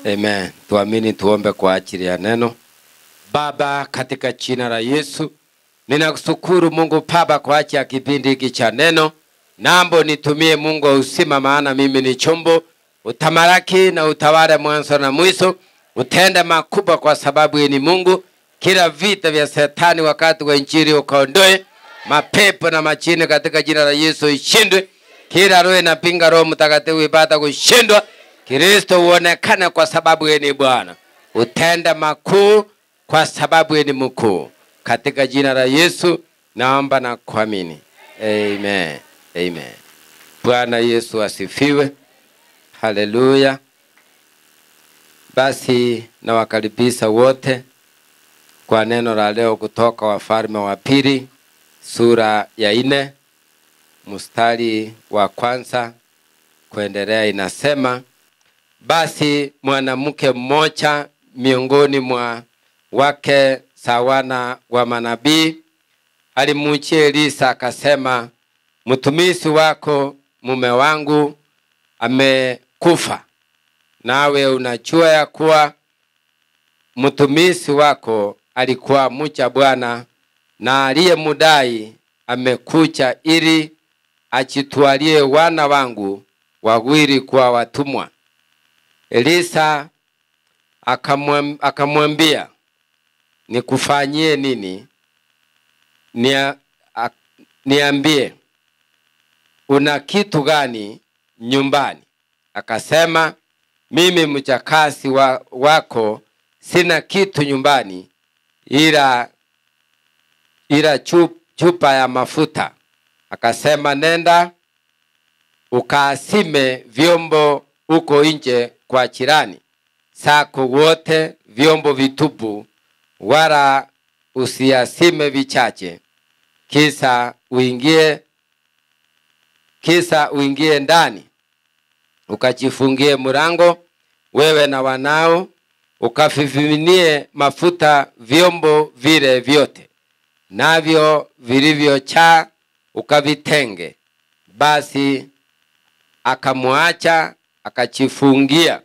Amen. Tuamini, tuombe kwa ajili ya neno. Baba, katika jina la Yesu, ninakushukuru Mungu Baba kwa ajili ya kipindi hiki cha neno. Naomba nitumie Mungu wa uzima, maana mimi ni chombo. Utamalaki na utawale mwanzo na mwisho. Utende makubwa kwa sababu ni Mungu. Kila vita vya Shetani wakati wa injili ukaondoe. Mapepo na majini katika jina la Yesu ishindwe. Kila roho inapinga Roho Mtakatifu ipate kushindwa. Kristo uonekane kwa sababu ni Bwana. Utende makuu kwa sababu ni mkuu. Katika jina la Yesu naomba na kuamini. Amen. Amen. Bwana Yesu asifiwe. Haleluya. Basi nawakaribisha wote kwa neno la leo kutoka Wafalme wa Pili sura ya 4 mstari wa 1 kuendelea. Inasema, basi mwanamke mmoja miongoni mwa wake sawana wa manabii alimujia Elisa akasema, mtumishi wako mume wangu amekufa. Nawe unajua ya kuwa mtumishi wako alikuwa mcha Bwana, na aliyemdai amekuja ili achitwalie wana wangu wawili kwa watumwa. Elisa akamwambia, nikufanyie nini? Niambie, una kitu gani nyumbani? Akasema, mimi mjakazi wako sina kitu nyumbani ila chupa ya mafuta. Akasema, nenda ukaasime vyombo uko nje kwa jirani sako wote vyombo vitupu, wala usiasime vichache. Kisa uingie ndani, ukajifungie mlango, wewe na wanao, ukafifiminie mafuta vyombo vile vyote, navyo vilivyochaa ukavitenge. Basi akamwacha akajifungia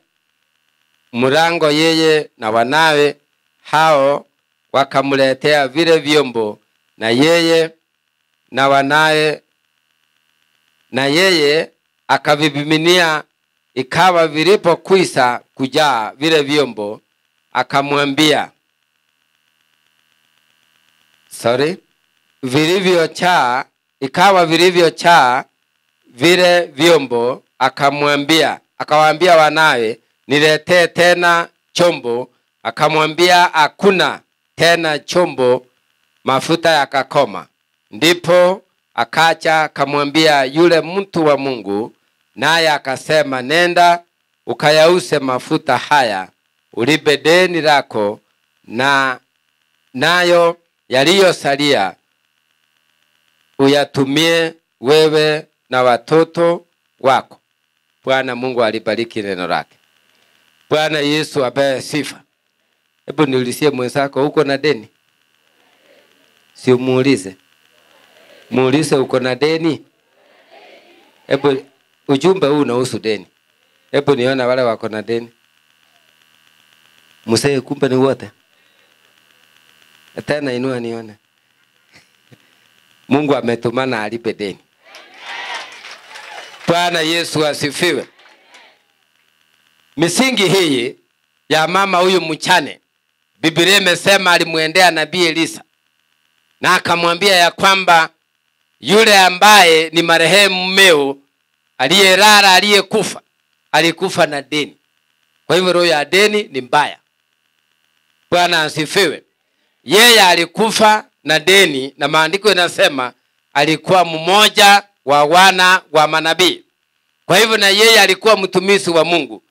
mlango, yeye na wanawe. Hao wakamletea vile vyombo, na yeye na wanawe, na yeye akavipiminia. Ikawa vilipokwisha kujaa vile vyombo, akamwambia, vilivyochaa vile vyombo, akawaambia wanawe, niletee tena chombo. Akamwambia, hakuna tena chombo. Mafuta yakakoma. Ndipo akaja akamwambia yule mtu wa Mungu, naye akasema, nenda ukayause mafuta haya, ulipe deni lako, na nayo yaliyosalia uyatumie wewe na watoto wako. Bwana Mungu alibariki neno lake. Bwana Yesu apewe sifa. Hebu niulizie mwenzako, uko na deni? Si umuulize. Muulize, uko na deni? Hebu ujumbe huu unahusu deni. Hebu niona wale wako na deni. Msee, kumbe ni wote. Tena inua nione. Mungu ametumana alipe deni. Bwana Yesu asifiwe. Misingi hii ya mama huyu mchane, Biblia imesema alimuendea nabii Elisa na akamwambia ya kwamba yule ambaye ni marehemu mmeo aliyelala, aliyekufa, alikufa na deni. Kwa hivyo roho ya deni ni mbaya. Bwana asifiwe. Yeye alikufa na deni, na maandiko yanasema alikuwa mmoja wa wana wa manabii. Kwa hivyo na yeye alikuwa mtumishi wa Mungu,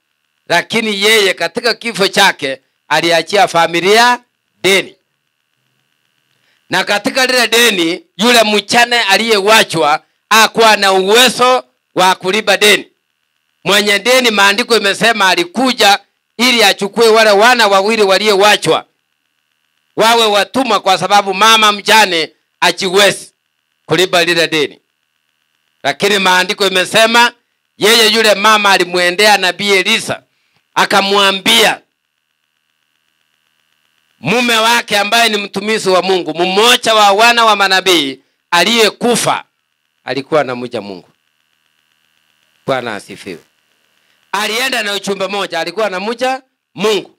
lakini yeye katika kifo chake aliachia familia deni. Na katika lile deni, yule mchane aliyewachwa hakuwa na uwezo wa kulipa deni. Mwenye deni, maandiko imesema alikuja ili achukue wale wana wawili waliowachwa wawe watumwa, kwa sababu mama mjane achiwezi kulipa lile deni. Lakini maandiko imesema yeye yule mama alimuendea nabii Elisa akamwambia mume wake ambaye ni mtumishi wa Mungu, mmoja wa wana wa manabii aliyekufa, alikuwa anamcha Mungu. Bwana asifiwe. Alienda na ujumbe moja, alikuwa anamcha Mungu.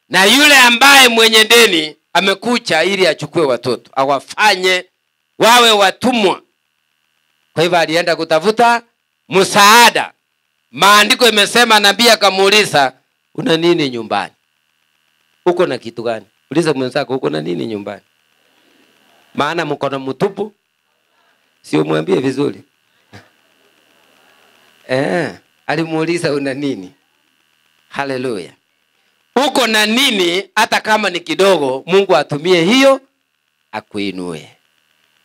Na yule ambaye mwenye deni amekuja ili achukue watoto, awafanye wawe watumwa. Kwa hivyo alienda kutafuta msaada. Maandiko imesema, nabii akamuuliza, una nini nyumbani? Uko na kitu gani? Uliza mwenzako, uko na nini nyumbani? Maana mkono mtupu. Sio, mwambie vizuri. Alimuuliza una nini? Haleluya. Uko na nini? Hata kama ni kidogo, Mungu atumie hiyo akuinue.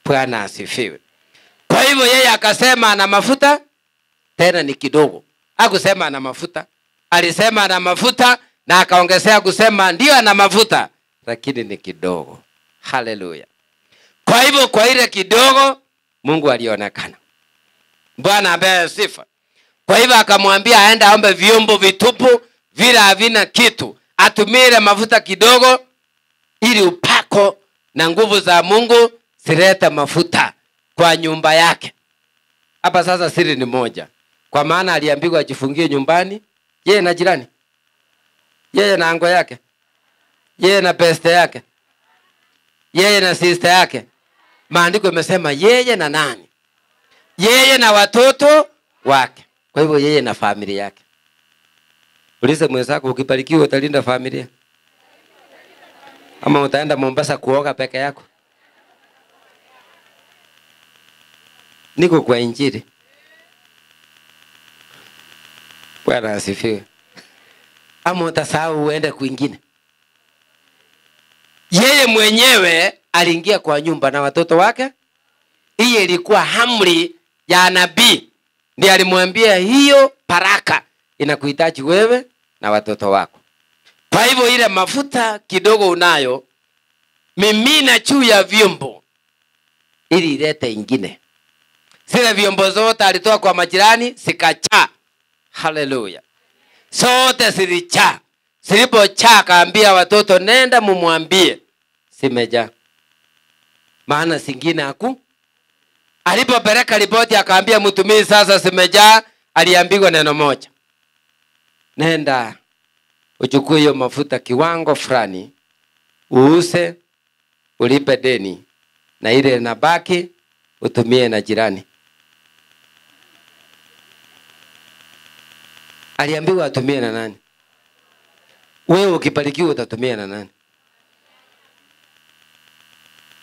Bwana asifiwe. Kwa hivyo yeye akasema ana mafuta, tena ni kidogo. Hakusema ana mafuta, alisema ana mafuta, na akaongezea kusema ndio ana mafuta, lakini ni kidogo. Haleluya. Kwa hivyo kwa ile kidogo Mungu alionekana. Bwana apewe sifa. Kwa hivyo akamwambia aende aombe vyombo vitupu vile havina kitu, atumie mafuta kidogo ili upako na nguvu za Mungu zilete mafuta kwa nyumba yake. Hapa sasa siri ni moja. Kwa maana aliambiwa ajifungie nyumbani, yeye na jirani, yeye na ango yake, yeye na peste yake, yeye na sister yake. Maandiko yamesema yeye na nani? Yeye na watoto wake. Kwa hivyo yeye na familia yake. Uliza mwenzako, ukibarikiwa utalinda familia? Ama utaenda Mombasa kuoga peke yako? Niko kwa injili. Bwana asifiwe. Ama utasahau uende kwingine? Yeye mwenyewe aliingia kwa nyumba na watoto wake. Hiyo ilikuwa amri ya nabii. Ndiye alimwambia hiyo baraka inakuhitaji wewe na watoto wako. Kwa hivyo ile mafuta kidogo unayo, mimina juu ya vyombo ili ilete ingine. Zile vyombo zote alitoa kwa majirani, zikachaa. Haleluya. Sote zilichaa. Zilipochaa akaambia watoto, nenda mumwambie zimejaa. Maana zingine haku. Alipopeleka ripoti akaambia mtumishi, sasa zimejaa. Aliambiwa neno moja, nenda uchukue hiyo mafuta kiwango fulani, uuse, ulipe deni, na ile inabaki utumie na jirani. Aliambiwa atumie na nani? Wewe ukibarikiwa utatumia na nani?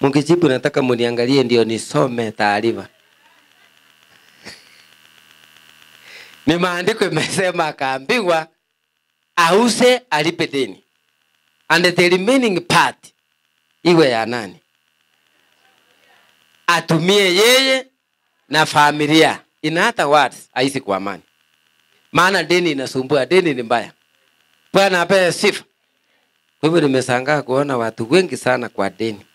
Mungijibu nataka muniangalie ndio nisome taarifa. Ni maandiko imesema akaambiwa ause, alipe deni, and the remaining part iwe ya nani? Atumie yeye na familia. In other words, aishi kwa amani. Maana deni inasumbua, deni ni mbaya. Bwana apewe sifa. Kwa hivyo nimeshangaa kuona watu wengi sana kwa deni.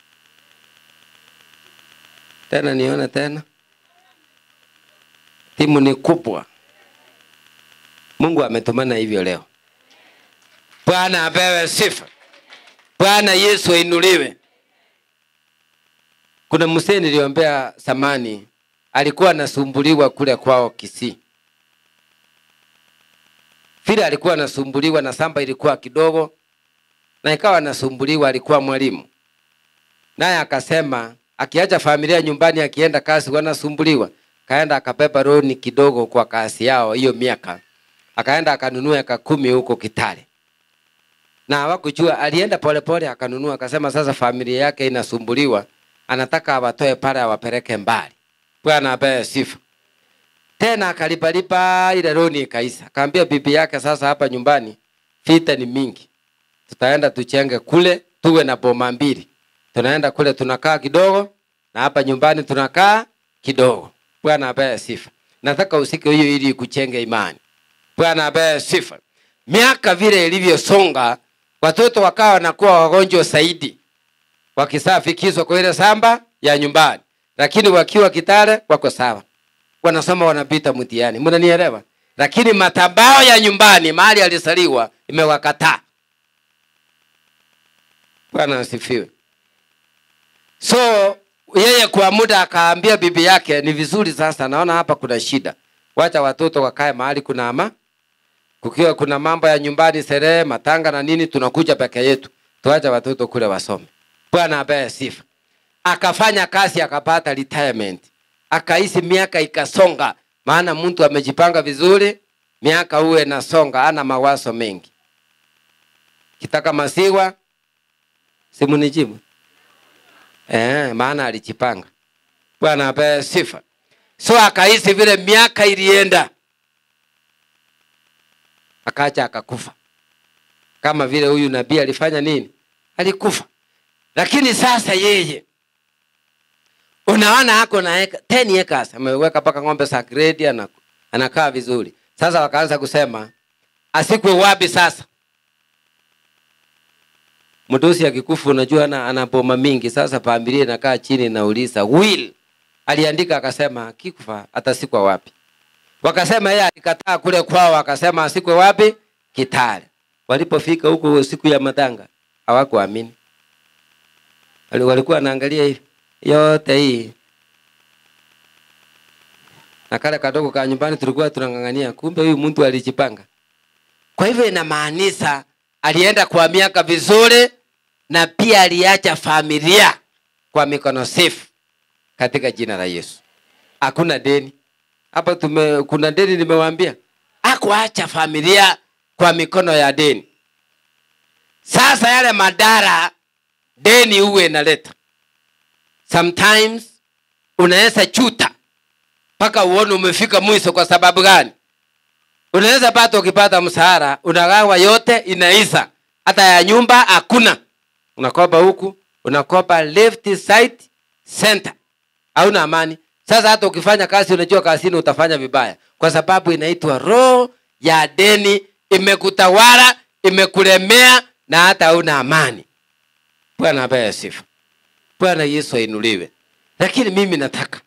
Tena niona tena timu ni kubwa. Mungu ametumana hivyo leo. Bwana apewe sifa. Bwana Yesu ainuliwe. Kuna mzee niliombea zamani, alikuwa anasumbuliwa kule kwao Kisii. Vile alikuwa anasumbuliwa na samba ilikuwa kidogo, na ikawa anasumbuliwa, alikuwa mwalimu. Naye akasema akiacha familia nyumbani akienda kazi wanasumbuliwa. Kaenda akabeba roni kidogo kwa kazi yao hiyo miaka. Akaenda akanunua eka 10 huko Kitale. Na hawakujua, alienda polepole akanunua, akasema sasa familia yake inasumbuliwa, anataka awatoe pale awapeleke mbali. Bwana apewe sifa. Tena akalipalipa ile roni ikaisha. Akaambia bibi yake, sasa hapa nyumbani vita ni mingi, tutaenda tuchenge kule, tuwe na boma mbili. Tunaenda kule tunakaa kidogo, na hapa nyumbani tunakaa kidogo. Bwana apewe sifa. Nataka usike hiyo ili kuchenge imani. Bwana apewe sifa. Miaka vile ilivyosonga, watoto wakawa wanakuwa wagonjwa zaidi, wakisafikizwa kwa ile samba ya nyumbani, lakini wakiwa Kitale wako sawa, wanasoma, wanapita mtihani. Mnanielewa? lakini madhabahu ya nyumbani mahali alizaliwa imewakataa. Bwana asifiwe. So yeye kwa muda akaambia bibi yake, ni vizuri sasa, naona hapa kuna shida, wacha watoto wakae mahali kuna ama kukiwa kuna mambo ya nyumbani, sherehe, matanga na nini, tunakuja peke yetu, tuacha watoto kule wasome. Bwana apewe sifa. Akafanya kazi, akapata retirement, akaishi miaka ikasonga, maana mtu amejipanga vizuri, miaka uwe nasonga, ana mawazo mengi. Kitaka maziwa simunijibu, maana alijipanga. Bwana apewe sifa. So akaishi vile, miaka ilienda, akaja akakufa. Kama vile huyu nabii alifanya nini? Alikufa. Lakini sasa yeye, unaona hako na 10 acres, ameweka paka ng'ombe za grade, anakaa vizuri. Sasa wakaanza kusema asikwe wapi sasa. Mdosi akikufa unajua ana boma mingi, sasa familia inakaa chini na uliza will. Aliandika akasema akikufa atasikwa wapi? Wakasema yeye alikataa kule kwao, akasema asikwe wapi? Kitale. Walipofika huko siku ya matanga, hawakuamini. Walikuwa wanaangalia hivi yote hii, na kale kadogo ka nyumbani tulikuwa tunangangania, kumbe huyu mtu alijipanga. Kwa hivyo inamaanisha alienda kwa miaka vizuri, na pia aliacha familia kwa mikono safi katika jina la Yesu. Hakuna deni. Hapa kuna deni nimewaambia. Hakuacha familia kwa mikono ya deni. Sasa yale madara deni uwe naleta. Sometimes unaweza chuta paka uone umefika mwisho. Kwa sababu gani? Unaweza pata, ukipata msahara unagawa yote, inaisha. Hata ya nyumba hakuna. Unakopa huku, unakopa left side center. Hauna amani. Sasa hata ukifanya kazi, unajua kazini utafanya vibaya, kwa sababu inaitwa roho ya deni imekutawala, imekulemea, na hata hauna amani. Bwana apewe sifa. Bwana Yesu ainuliwe. Lakini mimi nataka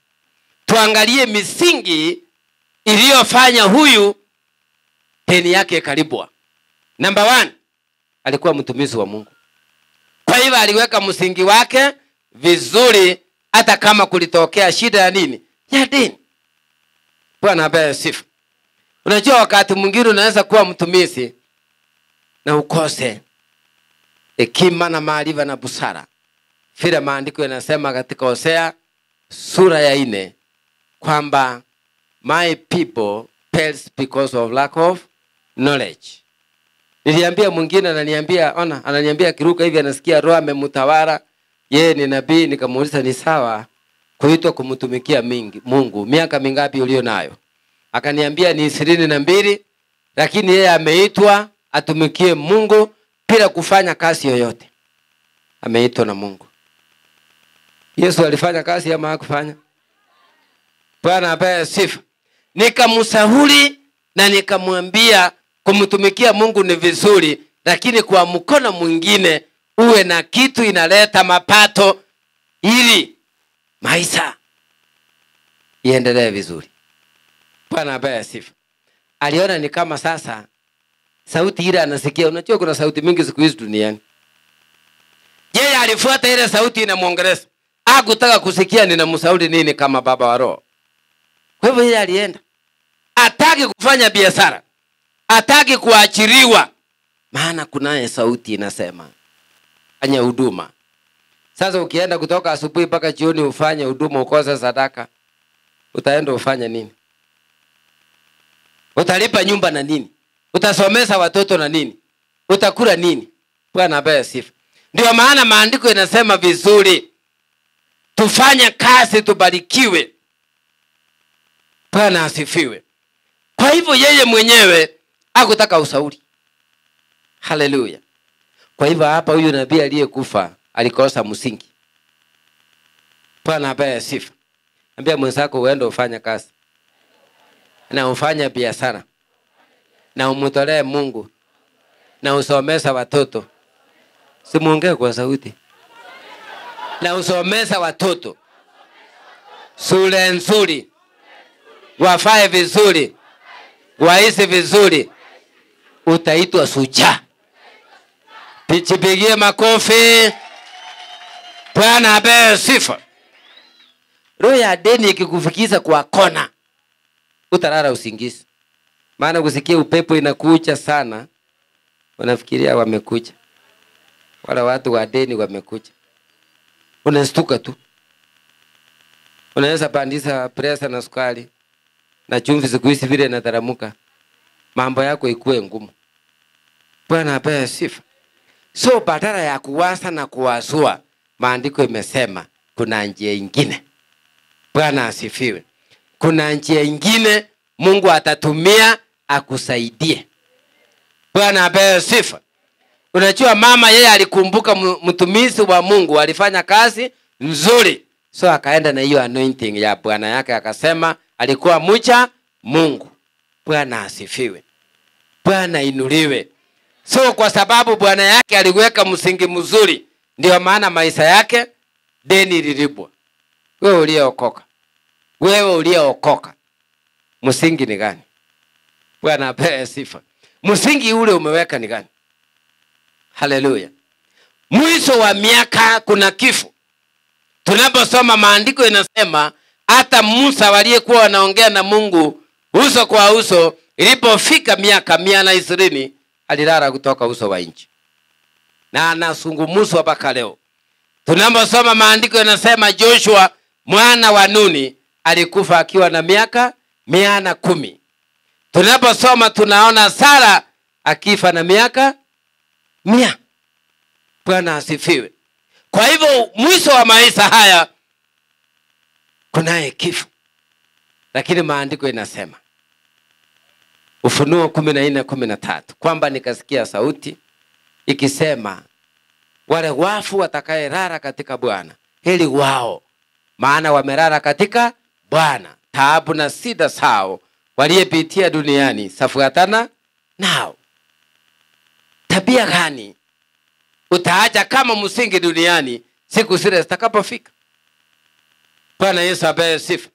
tuangalie misingi iliyofanya huyu deni yake karibwa. Number 1, alikuwa mtumishi wa Mungu. Kwa hivyo aliweka msingi wake vizuri, hata kama kulitokea shida ya nini? Ya deni. Bwana apewe sifa. Unajua wakati mwingine unaweza kuwa mtumishi na ukose hekima na maarifa na busara. Vile maandiko yanasema katika Hosea sura ya 4 kwamba my people perish because of lack of knowledge. Niliambia mwingine, ananiambia kiruka hivi, anasikia roho amemtawala, yeye ni nabii. Nikamuuliza ni sawa kuitwa kumtumikia Mungu, miaka mingapi ulio nayo? Akaniambia ni 22, lakini yeye ameitwa atumikie Mungu bila kufanya kazi yoyote. Ameitwa na Mungu. Yesu alifanya kazi ama hakufanya? Bwana apewe sifa. Nikamshauri na nikamwambia kumtumikia Mungu ni vizuri, lakini kwa mkono mwingine uwe na kitu inaleta mapato ili maisha iendelee vizuri. Bwana apewe sifa. Aliona ni kama sasa sauti ile anasikia, unajua kuna sauti mingi siku hizi duniani. Yeye alifuata ile sauti inamuongeleza. Hakutaka kusikia ninamshauri nini kama baba wa roho. Kwa hivyo yeye alienda. Hataki kufanya biashara, hataki kuachiriwa, maana kunaye sauti inasema fanya huduma. Sasa ukienda kutoka asubuhi mpaka jioni ufanye huduma, ukose sadaka, utaenda ufanye nini? Utalipa nyumba na nini? Utasomesha watoto na nini? Utakula nini? Bwana apewe sifa. Ndio maana maandiko inasema vizuri, tufanye kazi tubarikiwe. Bwana asifiwe. Kwa hivyo yeye mwenyewe hakutaka ushauri. Haleluya. Kwa hivyo hapa huyu nabii aliyekufa alikosa msingi. Bwana apewe sifa. Ambia mwenzako uende ufanye kazi, na ufanye biashara, na umtolee Mungu, na usomesha watoto. Simuongee kwa sauti. Na usomesha watoto shule nzuri, wafae vizuri, waishi vizuri, utaitwa shujaa. Pichipigie makofi. Bwana apewe sifa. Roho ya deni ikikufikisha kwa kona, utalala usingizi. Maana kusikia upepo inakuja sana, unafikiria wamekuja. Wala watu wa deni wamekuja. Unastuka tu. Unaweza pandisha presa na sukari na chumvi siku hizi vile inataramuka. Mambo yako ikuwe ngumu. Bwana apewe sifa. So badala ya kuwasa na kuwazua, maandiko imesema kuna njia nyingine. Bwana asifiwe. Kuna njia nyingine Mungu atatumia akusaidie. Bwana apewe sifa. Unajua mama yeye alikumbuka mtumishi wa Mungu alifanya kazi nzuri. So akaenda na hiyo anointing ya bwana yake akasema alikuwa mcha Mungu. Bwana asifiwe. Bwana inuliwe. So kwa sababu bwana yake aliweka msingi mzuri, ndio maana maisha yake deni lilibwa. Wewe uliokoka. Wewe uliokoka. Msingi ni gani? Bwana apewe sifa. Msingi ule umeweka ni gani? Haleluya. Mwisho wa miaka kuna kifo. Tunaposoma maandiko inasema hata Musa waliyekuwa wanaongea na Mungu uso kwa uso, ilipofika miaka 120 alilala kutoka uso wa nchi. Na anazungumzwa mpaka leo. Tunaposoma maandiko inasema Joshua mwana wa Nuni alikufa akiwa na miaka 110. Tunaposoma tunaona Sara akifa na miaka 100. Bwana asifiwe. Kwa hivyo mwisho wa maisha haya kunaye kifo. Lakini maandiko inasema Ufunuo 14:13 kwamba nikasikia sauti ikisema wale wafu watakayelala katika Bwana heri wao, maana wamelala katika Bwana. Taabu na shida zao waliyepitia duniani safuatana nao. Tabia gani utaacha kama msingi duniani siku zile zitakapofika? Bwana Yesu apewe sifa.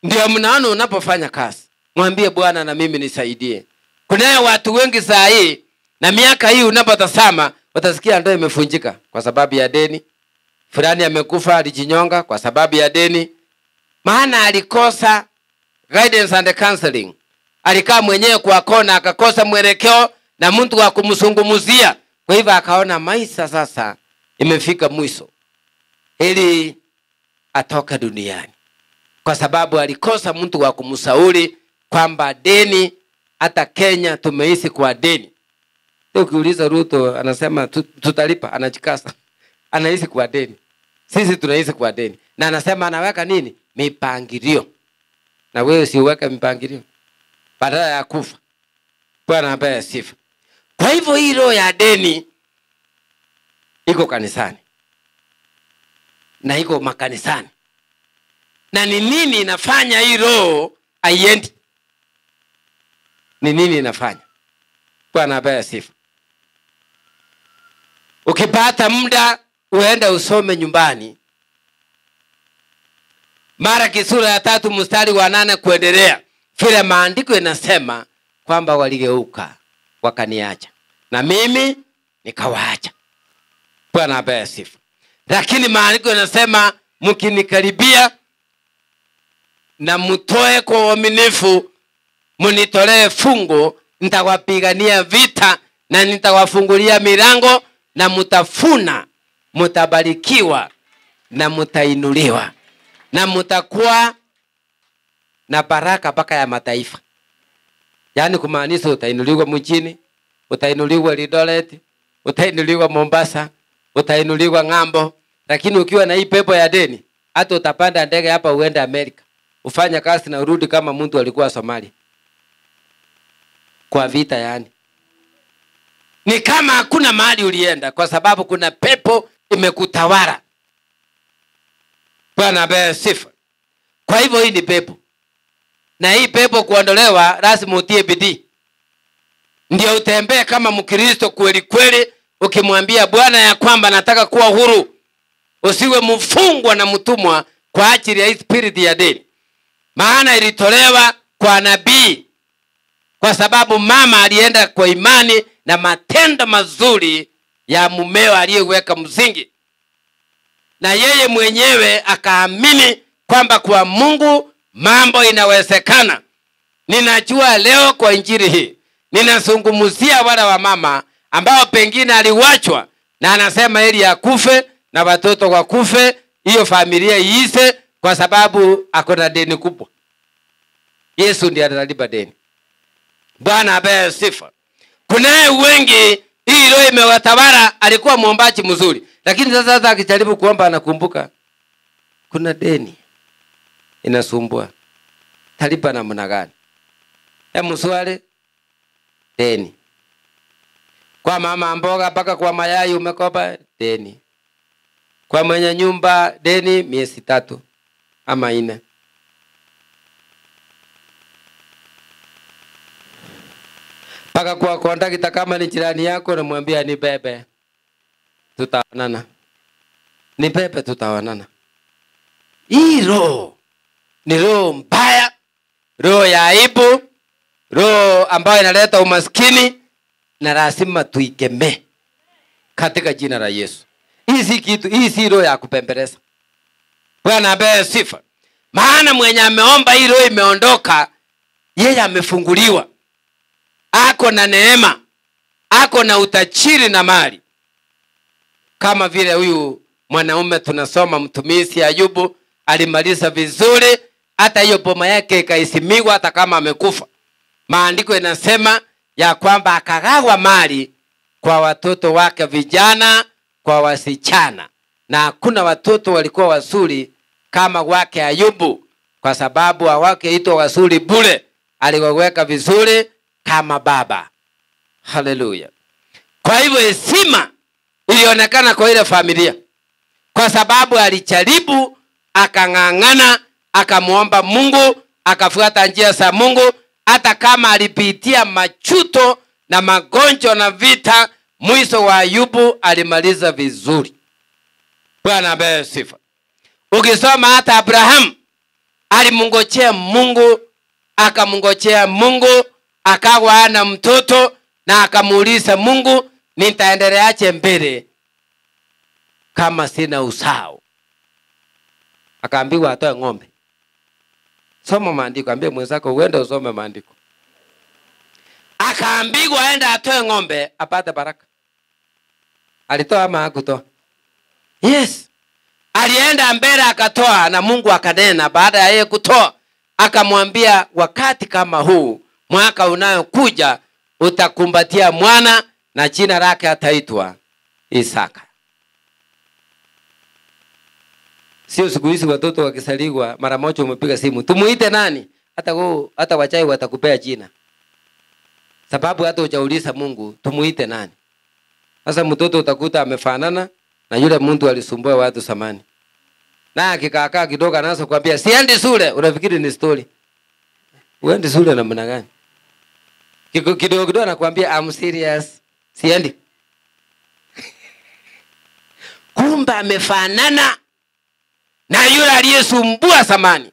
Ndio mnaona unapofanya kazi, mwambie Bwana na mimi nisaidie. Kuna watu wengi saa hii na miaka hii unapotazama utasikia ndoa imefunjika kwa sababu ya deni. Fulani amekufa alijinyonga kwa sababu ya deni. Maana alikosa guidance and counseling. Alikaa mwenyewe kwa kona akakosa mwelekeo na mtu wa kumzungumzia. Kwa hivyo akaona maisha sasa imefika mwisho, ili atoka duniani. Kwa sababu alikosa mtu wa kumshauri kwamba deni, hata Kenya tumeishi kwa deni. Ukiuliza Ruto anasema tutalipa, anajikasa. Anaishi kwa deni. Sisi tunaishi kwa deni. Na anasema anaweka nini? Mipangilio. Na wewe si uweke mipangilio badala ya kufa. Bwana apewe sifa. Kwa hivyo hii roho ya deni iko kanisani na iko makanisani. Na ni nini inafanya hii roho haiendi? Ni nini inafanya? Bwana apewe sifa. Ukipata muda uende usome nyumbani Maraki sura ya 3 mstari wa 8 kuendelea. Vile maandiko inasema kwamba waligeuka wakaniacha na mimi nikawaacha. Bwana apewe sifa. Lakini maandiko inasema mkinikaribia na mtoe kwa uaminifu, mnitolee fungu, nitawapigania vita na nitawafungulia milango, na mtafuna, mtabarikiwa na mtainuliwa, na mtakuwa na baraka mpaka ya mataifa. Yaani kumaanisha utainuliwa mjini, utainuliwa Eldoret, utainuliwa Mombasa, utainuliwa ng'ambo. Lakini ukiwa na hii pepo ya deni, hata utapanda ndege hapa uende Amerika, ufanya kazi na urudi kama mtu alikuwa Somalia kwa vita. Yani ni kama hakuna mahali ulienda, kwa sababu kuna pepo imekutawala. Bwana apewe sifa. Kwa hivyo hii ni pepo, na hii pepo kuondolewa lazima utie bidii. Ndio utembee kama Mkristo kweli kweli, ukimwambia Bwana ya kwamba nataka kuwa huru. Usiwe mfungwa na mtumwa kwa ajili ya spirit ya deni. Maana ilitolewa kwa nabii kwa sababu mama alienda kwa imani na matendo mazuri ya mumeo aliyeweka msingi, na yeye mwenyewe akaamini kwamba kwa Mungu mambo inawezekana. Ninajua leo kwa injili hii ninazungumzia wale wa mama ambao pengine aliwachwa na anasema ili akufe na watoto wakufe, hiyo familia iise kwa sababu akona deni kubwa. Yesu ndiye atalipa deni. Bwana apewe sifa. Kunaye wengi hii roho imewatawala. Alikuwa muombaji mzuri, lakini sasa akijaribu kuomba anakumbuka kuna deni inasumbua. Talipa namna gani? Mswali deni. Kwa mama mboga mpaka kwa mayai umekopa deni. Kwa mwenye nyumba deni miezi 3 ama 4. Paka kwa kontakta kama ni jirani yako namwambia ni bebe, tutaonana. Ni bebe, tutaonana. Hii roho ni roho mbaya, roho ya aibu, roho ambayo inaleta umaskini, na lazima tuikemee katika jina la Yesu. Hii si roho ya kupembeleza. Bwana apewe sifa. Maana mwenye ameomba hii roho imeondoka, yeye amefunguliwa. Ako na neema, ako na utajiri na mali. Kama vile huyu mwanaume tunasoma mtumishi Ayubu alimaliza vizuri, hata hiyo boma yake ikaisimiwa hata kama amekufa. Maandiko inasema ya kwamba akagawa mali kwa watoto wake vijana, kwa wasichana, na hakuna watoto walikuwa wazuri kama wake Ayubu, kwa sababu wake itwa wazuri bure. Aliwaweka vizuri kama baba. Haleluya. Kwa hivyo heshima ilionekana kwa ile familia, kwa sababu alijaribu, akang'ang'ana, akamuomba Mungu, akafuata njia za Mungu. Hata kama alipitia machuto na magonjwa na vita, mwisho wa Ayubu alimaliza vizuri. Bwana apewe sifa. Ukisoma hata Abraham alimngojea Mungu, akamngojea Mungu, akawa ana mtoto, na akamuuliza Mungu, nitaendeleaje mbele kama sina uzao? Akaambiwa atoe ng'ombe. Soma maandiko, ambie mwenzako uende usome maandiko. Akaambiwa aende atoe ng'ombe apate baraka. Alitoa ama hakutoa? Yes. Alienda mbele akatoa, na Mungu akanena baada ya yeye kutoa, akamwambia wakati kama huu mwaka unayokuja utakumbatia mwana, na jina lake ataitwa Isaka. Sio siku hizi watoto wakisaliwa mara moja umepiga simu, tumuite nani? Hata wachai watakupea jina, sababu hata hujauliza Mungu tumuite nani. Sasa mtoto utakuta amefanana na yule mtu alisumbua watu zamani, na akikaa kidogo anaanza kuambia siendi shule. Unafikiri ni story? Uendi shule namna gani? Kidogo anakuambia I'm serious, siendi. Kumbe amefanana na yule aliyesumbua zamani,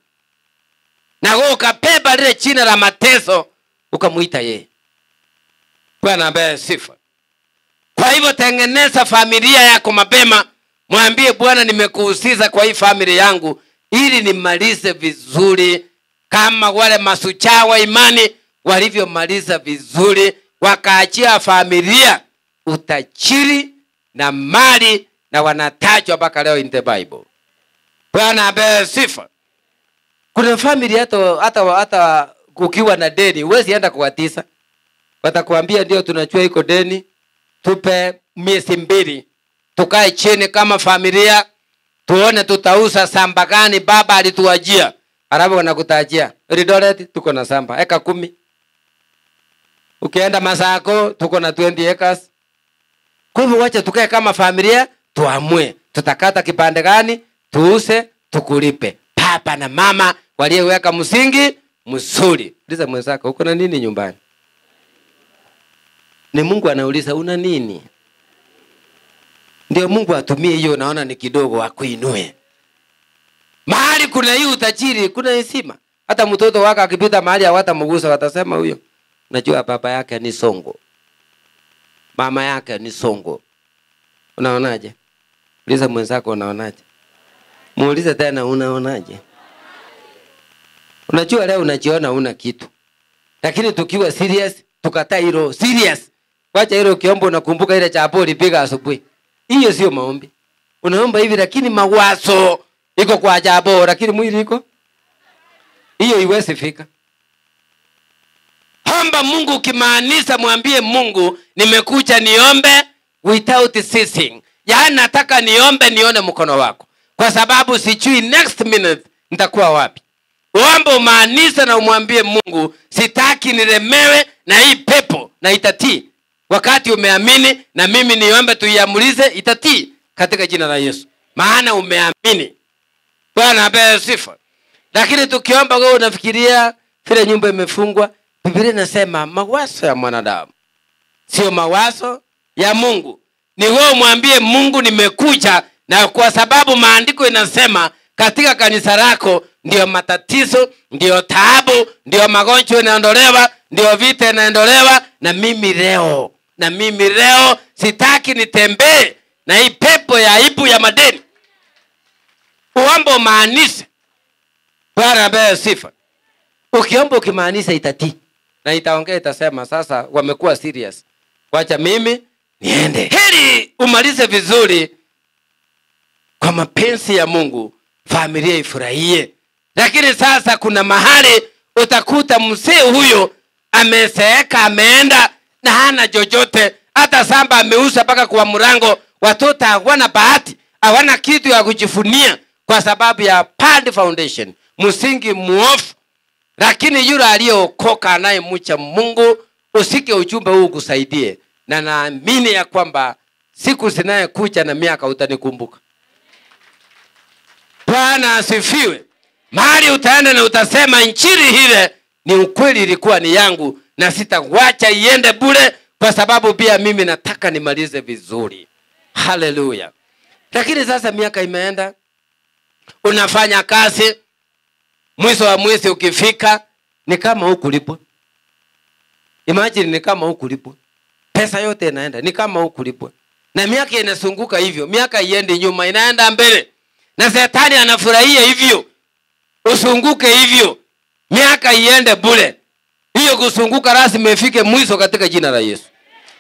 na wewe ukabeba lile jina la mateso ukamuita yeye. Bwana apewe sifa. Kwa hivyo tengeneza familia yako mapema. Mwambie Bwana, nimekuhusisha kwa hii familia yangu ili nimalize vizuri kama wale mashujaa wa imani walivyomaliza vizuri, wakaachia familia utajiri na mali, na wanatajwa mpaka leo in the Bible. Bwana apewe sifa. Kuna familia hata kukiwa na deni huwezi enda kuwatisa. Watakuambia ndio tunachua iko deni, tupe miezi 2 tukae chini kama familia tuone tutauza samba gani baba alituajia. Arabu wanakutajia Eldoret tuko na samba eka 10. Ukienda Masako tuko na 20 acres. Kwa hivyo wacha tukae kama familia, tuamue tutakata kipande gani tuuse tukulipe. Papa na mama walioweka msingi mzuri. Uliza mwenzako uko na nini nyumbani? Ni Mungu anauliza una nini? Ndio Mungu atumie hiyo, naona ni kidogo akuinue. Mahali kuna hiyo utajiri, kuna heshima. Hata mtoto wako akipita mahali hawatamgusa, watasema huyo Unajua baba yake ni songo, mama yake ni songo. Unaonaje? Uliza mwenzako unaonaje? Muulize tena unaonaje? Unajua leo unajiona una kitu. Lakini tukiwa serious, tukataa hilo serious. Wacha hilo kiombo, unakumbuka ile chapo ulipiga asubuhi. Hiyo sio maombi. Unaomba hivi lakini mawazo iko kwa chapo, lakini mwili iko. Hiyo iwezi fika. Omba Mungu ukimaanisha, mwambie Mungu nimekuja niombe without ceasing. Yaani nataka niombe nione mkono wako. Kwa sababu sijui next minute nitakuwa wapi. Uombe umaanisha na umwambie Mungu sitaki nilemewe na hii pepo na itatii. Wakati umeamini na mimi niombe tuiamulize itatii katika jina la Yesu. Maana umeamini. Bwana apewe sifa. Lakini tukiomba wewe unafikiria vile nyumba imefungwa. Biblia inasema mawazo ya mwanadamu sio mawazo ya Mungu. Ni wewe mwambie Mungu nimekuja, na kwa sababu maandiko inasema katika kanisa lako ndio matatizo, ndio taabu, ndio magonjwa yanaondolewa, ndio vita yanaondolewa. Na mimi leo sitaki nitembee na hii pepo ya aibu ya madeni. Uombe maanisha. Bwana apewe sifa. Ukiomba ukimaanisha itatii. Na itaongea itasema sasa wamekuwa serious. Wacha mimi niende. Heri umalize vizuri kwa mapenzi ya Mungu, familia ifurahie. Lakini sasa kuna mahali utakuta mzee huyo ameseeka, ameenda na hana chochote, hata samba ameuza mpaka kwa mlango. Watoto hawana bahati, hawana kitu ya kujifunia kwa sababu ya bad foundation, msingi muofu. Lakini yule aliyeokoka anayemcha Mungu, usike ujumbe huu kusaidie, na naamini ya kwamba siku zinazokuja na miaka utanikumbuka. Bwana asifiwe. Mahali utaenda na utasema injili ile ni ukweli, ilikuwa ni yangu na sitawacha iende bure, kwa sababu pia mimi nataka nimalize vizuri. Haleluya. Lakini sasa miaka imeenda, unafanya kazi, mwisho wa mwezi ukifika ni kama hukulipwa. Imagine ni kama hukulipwa. Pesa yote inaenda ni kama hukulipwa. Na miaka inasunguka hivyo, miaka iende nyuma inaenda mbele. Na Shetani anafurahia hivyo. Usunguke hivyo, miaka iende bure. Hiyo kusunguka lazima ifike mwisho katika jina la Yesu.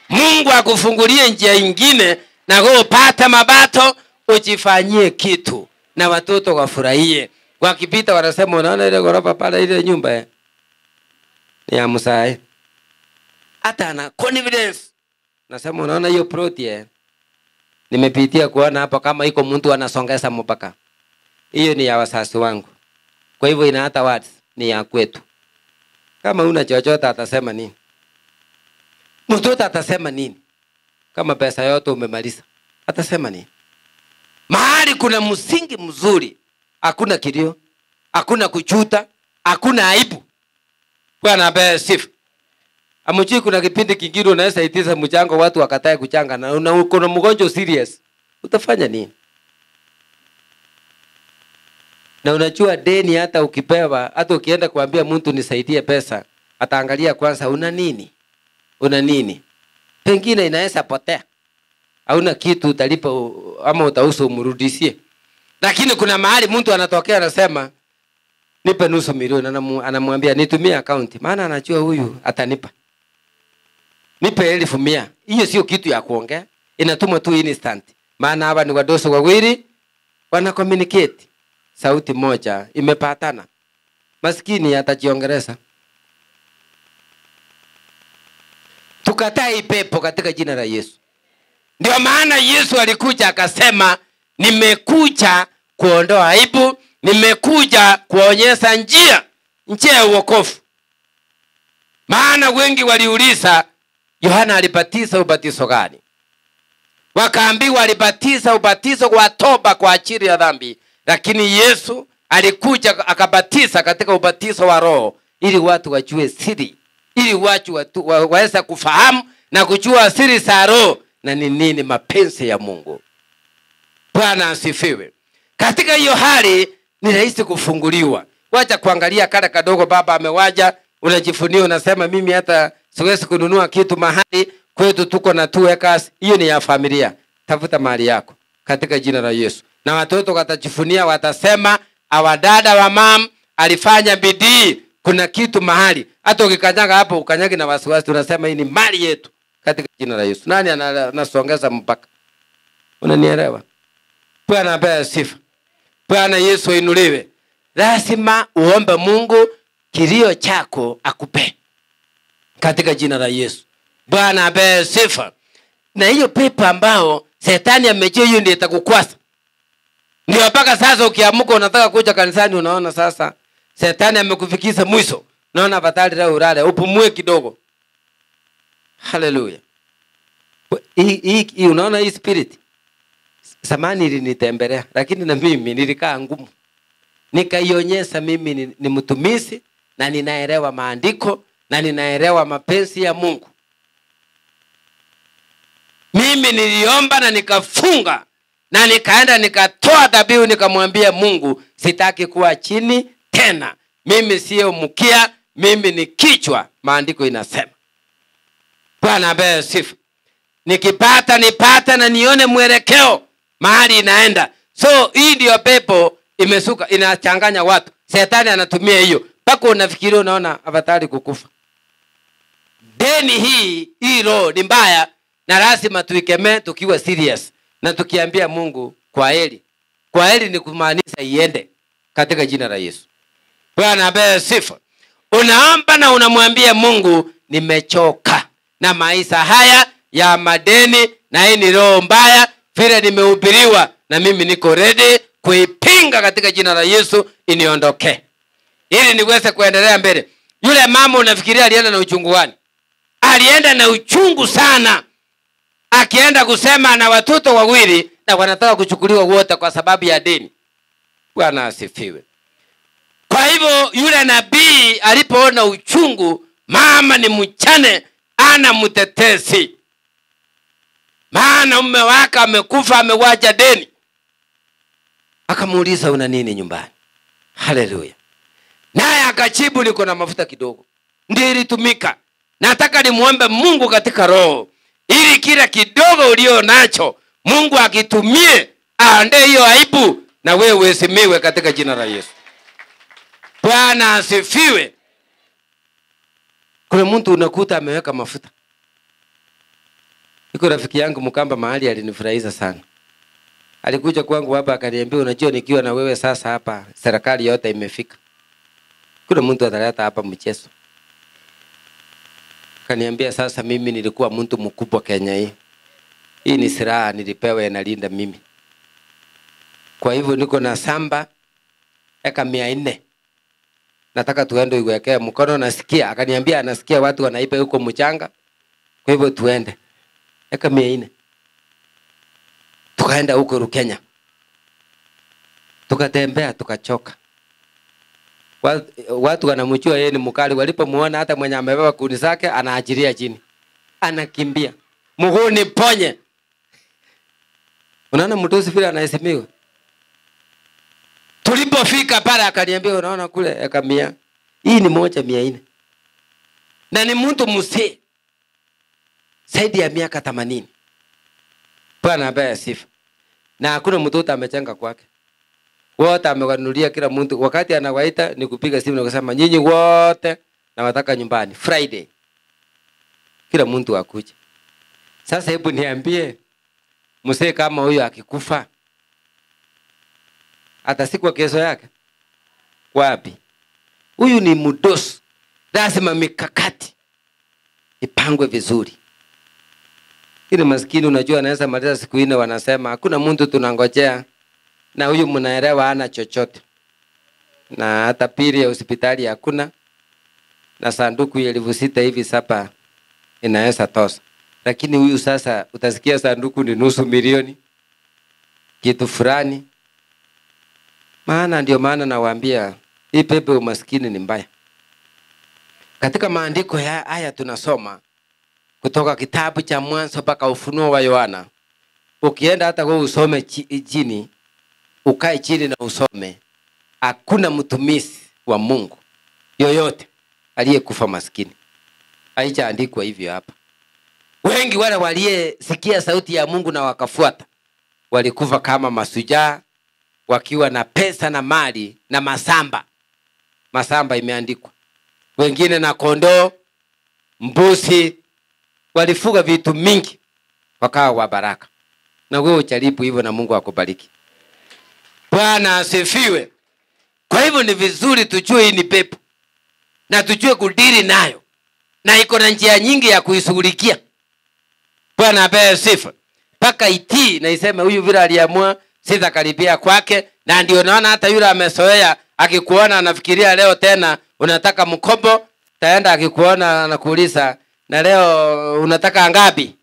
Mungu akufungulie njia nyingine na wewe upate mabato, ujifanyie kitu na watoto wafurahie. Wakipita wanasema unaona ile ghorofa pale, ile nyumba ni ya Musa. Hata ana confidence. Nasema unaona hiyo plot nimepitia kuona hapa kama iko mtu anasongeza mpaka. Hiyo ni ya wasasi wangu. Kwa hivyo ina hata words ni ya kwetu. Kama una chochote atasema nini? Mtoto atasema nini? Kama pesa yote umemaliza, atasema nini? Mahali kuna msingi mzuri, hakuna kilio, hakuna kuchuta, hakuna aibu. Bwana apewe sifa. Amujui kuna kipindi kingine unaweza itisha mchango watu wakatae kuchanga na uko na mgonjwa serious. Utafanya nini? Na unajua deni hata ukipewa, hata ukienda kuambia mtu nisaidie pesa, ataangalia kwanza una nini? Una nini? Pengine inaweza potea. Hauna kitu utalipa ama utauza umrudishie. Lakini kuna mahali mtu anatokea anasema nipe nusu milioni, anamwambia nitumie account, maana anajua huyu atanipa. Nipe 1,100. Hiyo sio kitu ya kuongea, inatumwa tu instant. Maana hapa ni wadoso wawili wana communicate. Sauti moja imepatana. Maskini atajiongereza. Tukatai pepo katika jina la Yesu. Ndio maana Yesu alikuja akasema nimekuja kuondoa aibu, nimekuja kuonyesha njia ya wokovu. Maana wengi waliuliza Yohana alibatiza ubatizo gani? Wakaambiwa alibatiza ubatizo wa toba kwa ajili ya dhambi. Lakini Yesu alikuja akabatiza katika ubatizo wa Roho ili watu wajue siri, ili watu waweze kufahamu na kujua siri za Roho na ni nini mapenzi ya Mungu. Bwana asifiwe. Katika hiyo hali ni rahisi kufunguliwa. Wacha kuangalia kale kadogo baba amewaja unajifunia unasema mimi hata siwezi kununua kitu mahali kwetu tuko na 2 acres. Hiyo ni ya familia. Tafuta mali yako katika jina la Yesu. Na watoto watajifunia watasema awadada wa mam alifanya bidii, kuna kitu mahali. Hata ukikanyaga hapo ukanyagi na wasiwasi tunasema hii ni mali yetu katika jina la Yesu. Nani anasongeza mpaka? Unanielewa? Bwana apewe sifa. Bwana Yesu inuliwe. Lazima uombe Mungu kilio chako akupe katika jina la Yesu. Bwana apewe sifa. Na hiyo pepo ambao Shetani amejua hiyo ndiyo itakukwasa. Ndio mpaka sasa ukiamuka unataka kuja kanisani unaona sasa Shetani amekufikisha mwisho. Naona afadhali leo ulale upumue kidogo. Hallelujah. Hii unaona hii spirit. Samani ilinitembelea lakini na mimi nilikaa ngumu. Nikaionyesha mimi ni mtumishi na ninaelewa maandiko na ninaelewa mapenzi ya Mungu. Mimi niliomba na nikafunga na nikaenda nikatoa dhabihu nikamwambia Mungu sitaki kuwa chini tena. Mimi sio mkia, mimi ni kichwa. Maandiko inasema. Bwana apewe sifa. Nikipata nipata na nione mwelekeo mahali inaenda. So hii ndio pepo imesuka inachanganya watu. Shetani anatumia hiyo. Pako unafikiria unaona afadhali kukufa. Deni hii roho ni mbaya na lazima tuikemee tukiwa serious na tukiambia Mungu kwa heri. Kwa heri ni kumaanisha iende katika jina la Yesu. Bwana apewe sifa. Unaomba na unamwambia Mungu nimechoka na maisha haya ya madeni na hii ni roho mbaya vile nimehubiriwa na mimi niko ready kuipinga katika jina la Yesu iniondoke. Ili niweze kuendelea mbele. Yule mama unafikiria alienda na uchungu gani? Alienda na uchungu sana. Akienda kusema na watoto wawili na wanataka kuchukuliwa wote kwa sababu ya deni. Bwana asifiwe. Kwa hivyo yule nabii alipoona uchungu, mama ni mchane, ana mtetesi. Maana mume wake amekufa amewacha deni. Akamuuliza una nini nyumbani? Haleluya. Naye akajibu niko na mafuta kidogo. Ndio ilitumika. Nataka nimuombe Mungu katika roho ili kila kidogo ulio nacho Mungu akitumie aondoe hiyo aibu na wewe uheshimiwe katika jina la Yesu. Bwana asifiwe. Kuna mtu unakuta ameweka mafuta. Iko rafiki yangu Mkamba mahali alinifurahisha sana. Alikuja kwangu hapa akaniambia unajua nikiwa na wewe sasa hapa serikali yote imefika. Kuna mtu ataleta hapa mchezo. Kaniambia sasa mimi nilikuwa mtu mkubwa Kenya hii. Hii ni silaha nilipewa inalinda mimi. Kwa hivyo niko na samba eka 400. Nataka tuende uwekee mkono nasikia. Akaniambia anasikia watu wanaipa huko mchanga. Kwa hivyo tuende. Eka 400. Tukaenda huko Kenya. Tukatembea tukachoka. Watu wanamjua yeye ni mkali, walipomuona hata mwenye amebeba kuni zake anaajiria chini. Anakimbia. Mguu ni ponye. Unaona mtu vile anaheshimiwa. Tulipofika pale akaniambia unaona kule eka 100. Hii ni 1,400. Na ni mtu mzee. Zaidi ya miaka 80. Bwana apewe sifa. Na hakuna mtoto amechenga kwake. Wote amewanunulia kila mtu. Wakati anawaita ni kupiga simu na kusema nyinyi wote na wataka nyumbani Friday. Kila mtu akuje. Sasa hebu niambie mzee kama huyo akikufa atasikwa kesho yake wapi? Huyu ni mdosi. Lazima mikakati ipangwe vizuri. Ile maskini unajua anaweza maliza siku 4 wanasema hakuna mtu tunangojea. Na huyu mnaelewa hana chochote. Na hata pili ya hospitali hakuna. Na sanduku ya 6,000 hivi sapa inaweza tosa. Lakini huyu sasa utasikia sanduku ni $500,000. Kitu fulani. Maana ndio maana nawaambia hii pepo umaskini ni mbaya. Katika maandiko haya tunasoma kutoka kitabu cha Mwanzo mpaka Ufunuo wa Yohana. Ukienda hata wewe usome chini, ukae chini na usome. Hakuna mtumishi wa Mungu yoyote aliyekufa maskini. Haijaandikwa hivyo hapa. Wengi wale waliyesikia sauti ya Mungu na wakafuata walikufa kama masujaa wakiwa na pesa na mali na masamba. Masamba imeandikwa. Wengine na kondoo, mbuzi, walifuga vitu mingi wakawa wa baraka. Na wewe ujaribu hivyo na Mungu akubariki. Bwana asifiwe. Kwa hivyo ni vizuri tujue hii ni pepo. Na tujue kudiri nayo. Na iko na njia nyingi ya kuishughulikia. Bwana apewe sifa. Paka itii na iseme huyu vile aliamua sitakaribia kwake. Na ndio naona hata yule amesoea akikuona anafikiria leo tena unataka mkopo, taenda akikuona anakuuliza na leo unataka ngapi?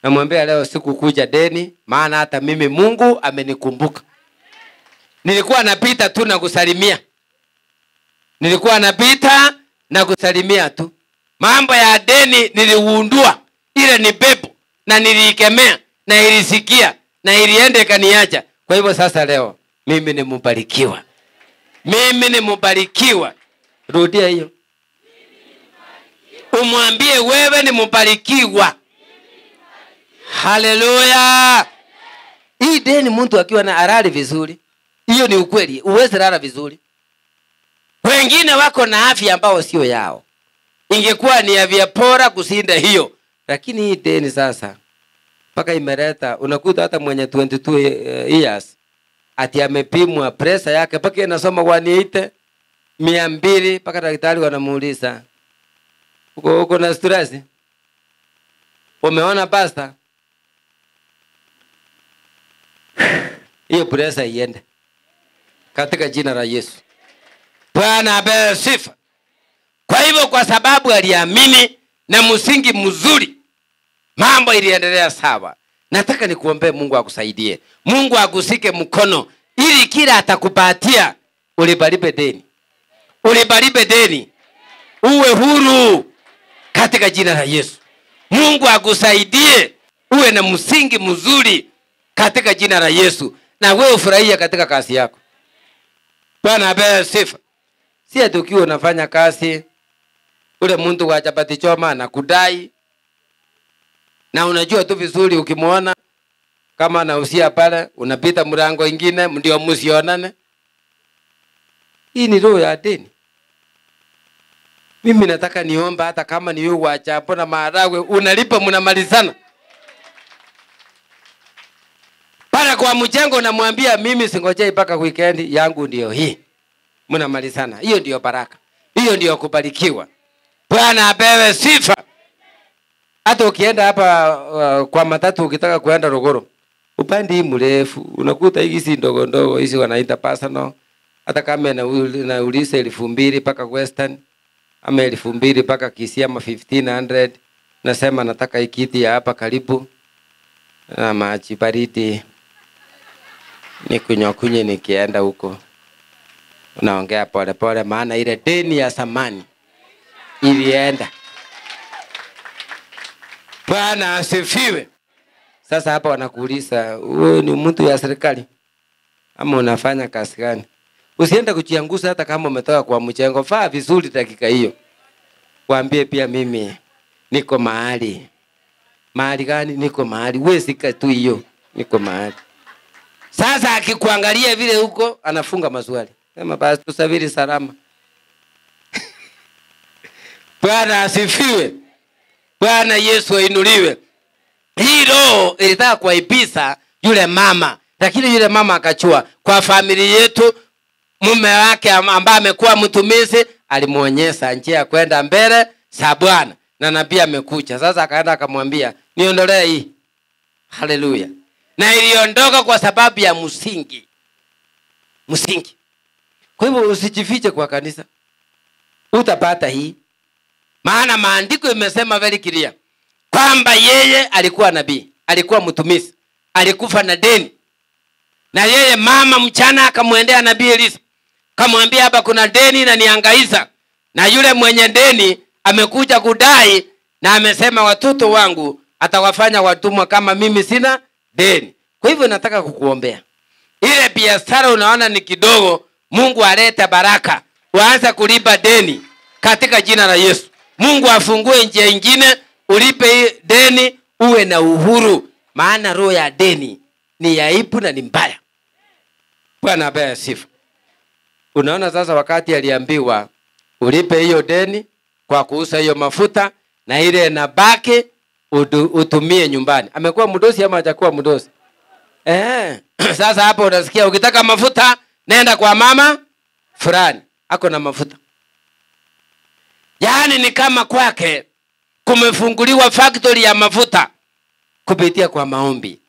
Namwambia leo sikukuja deni, maana hata mimi Mungu amenikumbuka. Nilikuwa napita tu na kusalimia. Nilikuwa napita na kusalimia tu. Mambo ya deni niliundua. Ile ni pepo na niliikemea na ilisikia na iliende kaniacha. Kwa hivyo sasa leo mimi ni mbarikiwa. Mimi ni mbarikiwa. Rudia hiyo. Umwambie wewe ni mbarikiwa. Haleluya. Hii deni mtu akiwa na arali vizuri. Hiyo ni ukweli. Uweze lala vizuri. Wengine wako na afya ambao sio yao. Ingekuwa ni afya bora kusinda hiyo. Lakini hii deni sasa paka imeleta unakuta hata mwenye 22 years ati amepimwa pressure yake paka inasoma 180 200 paka daktari wanamuuliza uko na stress? Umeona pasta? Hiyo pressure iende katika jina la Yesu. Bwana apewe sifa. Kwa hivyo kwa sababu aliamini na msingi mzuri, mambo iliendelea sawa. Nataka nikuombee Mungu akusaidie. Mungu akusike mkono ili kila atakupatia ulibalipe deni. Ulibalipe deni. Uwe huru katika jina la Yesu. Mungu akusaidie uwe na msingi mzuri katika jina la Yesu. Na wewe ufurahie katika kazi yako. Bwana apewe sifa. Si ati ukiwa unafanya kazi ule mtu wa chapati choma na kudai na unajua tu vizuri ukimuona kama anausia pale unapita mlango ingine ndio msionane. Hii ni roho ya deni. Mimi nataka niomba hata kama ni wewe wa chapo na maharagwe unalipa mnamalizana. Para kwa mjengo namwambia mimi singojei mpaka weekend yangu ndio hii. Mnamalizana. Hiyo ndio baraka. Hiyo ndio kubarikiwa. Bwana apewe sifa. Hata ukienda hapa kwa matatu ukitaka kuenda Rogoro, upande mrefu, unakuta hizi ndogo ndogo hizi wanaita personal. Hata kama nauliza 2,000 mpaka Western, ama 2,000 mpaka Kisii ama 1,500, nasema nataka hii kiti ya hapa karibu na maji baridi. Nikunywe nikienda huko. Unaongea pole pole maana ile deni ya samani ilienda. Bwana asifiwe. Sasa hapa wanakuuliza, wewe ni mtu ya serikali ama unafanya kazi gani? Usiende kujiangusha hata kama umetoka kwa mjengo. Faa vizuri dakika hiyo. Waambie pia mimi niko mahali. Mahali gani? Niko mahali. Wewe sika tu hiyo. Niko mahali. Sasa akikuangalia vile huko anafunga maswali. Sema basi tusafiri salama. Bwana asifiwe. Bwana Yesu ainuliwe. Hii roho ilitaka kuaibisha yule mama, lakini yule mama akachua kwa familia yetu mume wake ambaye amekuwa mtumishi alimuonyesha njia kwenda mbele za Bwana na nabii amekuja. Sasa akaenda akamwambia niondolee hii. Haleluya. Na iliondoka kwa sababu ya msingi. Msingi. Kwa hivyo usijifiche kwa kanisa. Utapata hii. Maana maandiko imesema very clear kwamba yeye alikuwa nabii, alikuwa mtumishi, alikufa na deni. Na yeye mama mchana akamwendea nabii Elisa. Kamwambia hapa kuna deni na nihangaisha. Na yule mwenye deni amekuja kudai na amesema watoto wangu atawafanya watumwa kama mimi sina deni. Kwa hivyo nataka kukuombea. Ile biashara unaona ni kidogo, Mungu alete baraka. uanze kulipa deni katika jina la Yesu. Mungu afungue njia nyingine, ulipe deni, uwe na uhuru. Maana roho ya deni ni aibu na ni mbaya. Bwana apewe sifa. Unaona sasa wakati aliambiwa ulipe hiyo deni kwa kuuza hiyo mafuta na ile inabaki utumie nyumbani. Amekuwa mdosi ama hajakuwa mdosi? Sasa hapo unasikia ukitaka mafuta nenda kwa mama fulani ako na mafuta. Yaani ni kama kwake kumefunguliwa factory ya mafuta kupitia kwa maombi.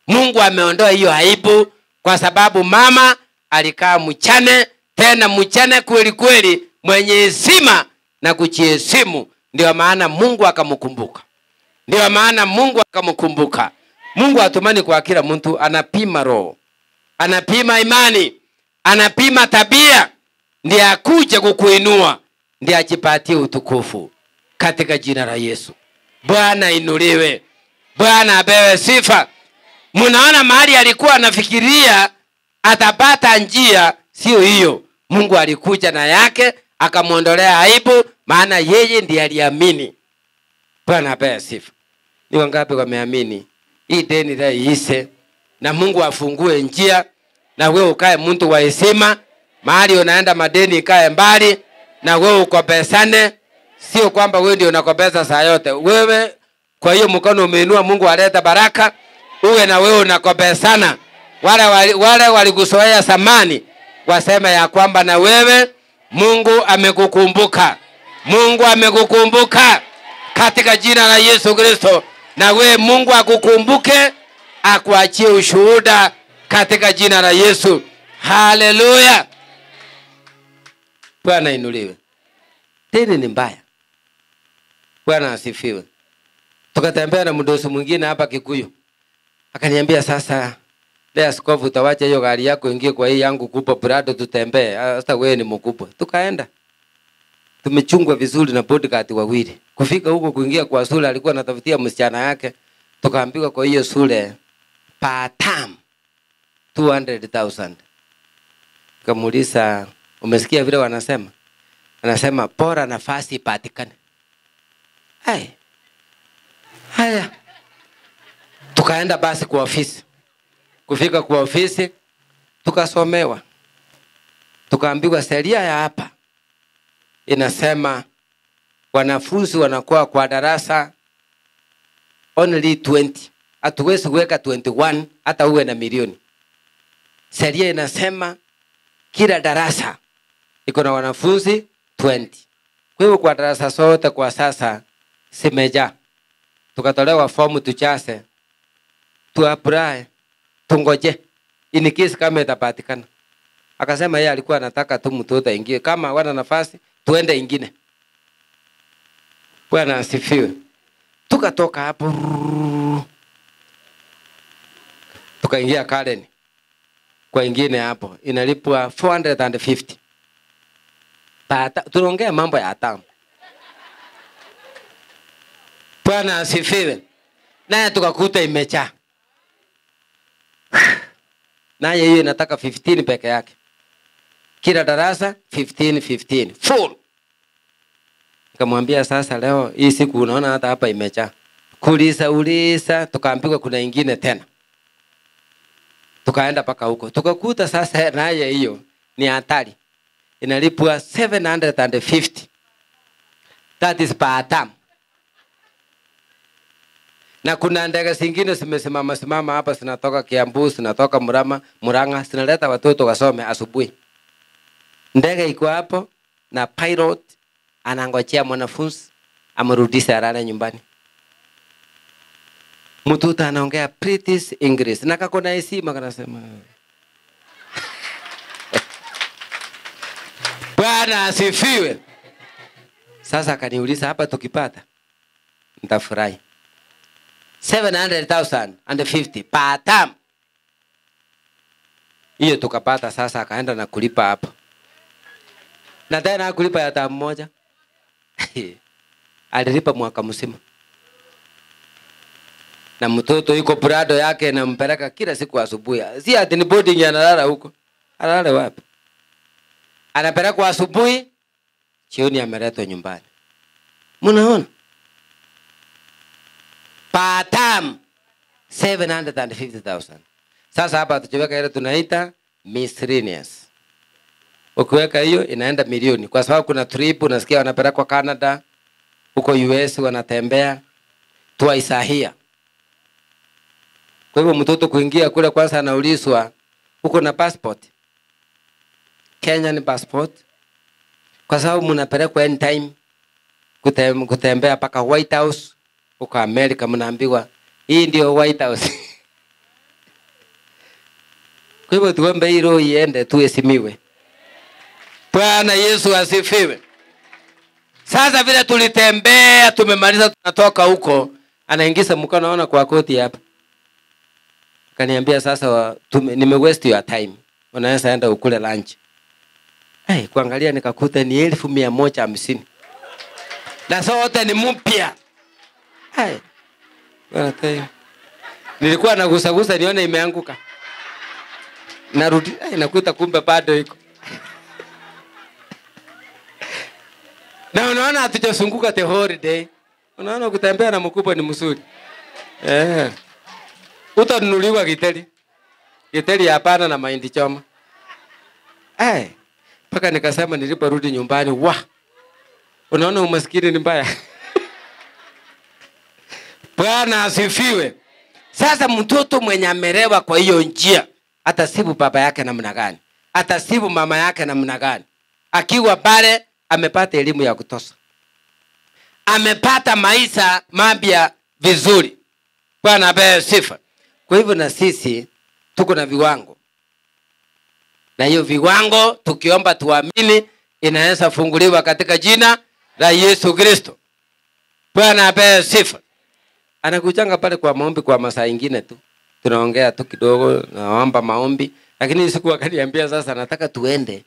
Mungu ameondoa hiyo aibu kwa sababu mama alikaa mchane, tena mchane kweli kweli, mwenye heshima na kujiheshimu. Ndio maana Mungu akamkumbuka. Ndio maana Mungu akamkumbuka. Mungu atumani kwa kila mtu, anapima roho, anapima imani, anapima tabia, ndiye akuje kukuinua, ndiye ajipatie utukufu katika jina la Yesu. Bwana inuliwe. Bwana apewe sifa. Mnaona mahali alikuwa anafikiria atapata njia, sio hiyo. Mungu alikuja na yake akamuondolea aibu, maana yeye ndiye aliamini. Bwana apewe sifa. Ni wangapi wameamini hii deni la iise na Mungu afungue njia na wewe ukae mtu wa heshima? Mahali unaenda madeni ikae mbali na wewe ukopesane, sio kwamba wewe ndio unakopesa saa yote. Wewe kwa hiyo mkono umeinua, Mungu aleta baraka, uwe na wewe unakopesana. Wale walikusoea zamani wasema ya kwamba na wewe Mungu amekukumbuka. Mungu amekukumbuka katika jina la Yesu Kristo. Na wewe Mungu akukumbuke, akuachie ushuhuda katika jina la Yesu. Haleluya. Bwana inuliwe. Deni ni mbaya. Bwana asifiwe. Tukatembea na mdosi mwingine hapa Kikuyu. Akaniambia sasa, leo askofu utawacha hiyo gari yako ingie kwa hii yangu kubwa brado tutembee. Sasa wewe ni mkubwa. Tukaenda. Tumechungwa vizuri na bodyguard wawili. Kufika huko kuingia kwa shule alikuwa anatafutia msichana yake. Tukaambiwa kwa hiyo shule per term 200,000. Kamuuliza, umesikia vile wanasema? Anasema bora nafasi ipatikane. Haya. Tukaenda basi kwa ofisi. Kufika kwa ofisi tukasomewa. Tukaambiwa sheria ya hapa inasema wanafunzi wanakuwa kwa darasa only 20. Hatuwezi kuweka 21 hata uwe na milioni. Sheria inasema kila darasa iko na wanafunzi 20. Kwa hiyo kwa darasa zote kwa sasa simeja. Tukatolewa fomu tuchase, tuapply, tungoje in case kama itapatikana. Akasema yeye alikuwa anataka tu mtoto aingie, kama wana nafasi tuende ingine. Bwana asifiwe. Tukatoka hapo tukaingia Karen kwa ingine hapo inalipwa 450. Tunaongea mambo ya tamu. Bwana asifiwe. Naye tukakuta imejaa. Naye hiyo inataka 15 peke yake. Kila darasa 15 full. Nikamwambia sasa leo hii siku unaona hata hapa imejaa. Uliza tukaambiwa kuna ingine tena. Tukaenda paka huko. Tukakuta sasa naye hiyo ni hatari. Inalipwa 750. That is per term. Na kuna ndege zingine zimesimama hapa zinatoka Kiambu, zinatoka Murang'a, zinaleta watoto wasome asubuhi. Ndege iko hapo na pilot anangojea mwanafunzi amrudishe alale nyumbani. Mtoto anaongea British English na kako na heshima kanasema. Bwana asifiwe. Sasa akaniuliza hapa tukipata nitafurahi. 700,050 per term. Hiyo tukapata sasa akaenda na kulipa hapo. Na tena kulipa ya term moja. Alilipa mwaka mzima. Na mtoto yuko brado yake na mpeleka kila siku asubuhi. Si ati ni boarding analala huko. Analala wapi? anapelekwa asubuhi, jioni ameletwa nyumbani. Mnaona? Per term 750,000. Sasa hapa tukiweka ile tunaita miscellaneous. Ukiweka hiyo inaenda milioni, kwa sababu kuna trip unasikia wanapelekwa Canada, huko US wanatembea twice a year. Kwa hivyo mtoto kuingia kule kwanza anaulizwa uko na passport? Kenyan passport. Kwa sababu mnapelekwa anytime kutembea paka White House huko America, mnaambiwa hii ndio White House. Kwa hivyo tuombe hilo iende tuheshimiwe. Bwana Yesu asifiwe. Sasa vile tulitembea tumemaliza tunatoka huko, anaingiza mkono naona kwa koti hapa. Kaniambia sasa nime waste your time. Unaweza enda ukule lunch. Kuangalia nikakuta ni 1150. Na zote ni mpya. Bwana, nilikuwa nagusagusa nione imeanguka. Narudi nakuta kumbe bado iko. Na unaona hatujazunguka the holiday. Unaona kutembea na mkubwa ni mzuri. Utanunuliwa giteri. Giteri hapana na mahindi choma. Paka nikasema niliporudi nyumbani, unaona umaskini ni mbaya. Bwana asifiwe. Sasa mtoto mwenye amelewa kwa hiyo njia, atasibu baba yake namna gani? Atasibu mama yake namna gani? Akiwa pale amepata elimu ya kutosha, amepata maisha mapya vizuri. Bwana apewe sifa. Kwa hivyo na sisi tuko na viwango, na hiyo viwango tukiomba tuamini inaweza funguliwa katika jina la Yesu Kristo. Bwana apewe sifa. Anakuchanga pale kwa maombi kwa masaa ingine tu. Tunaongea tu kidogo, naomba maombi, lakini siku akaniambia sasa nataka tuende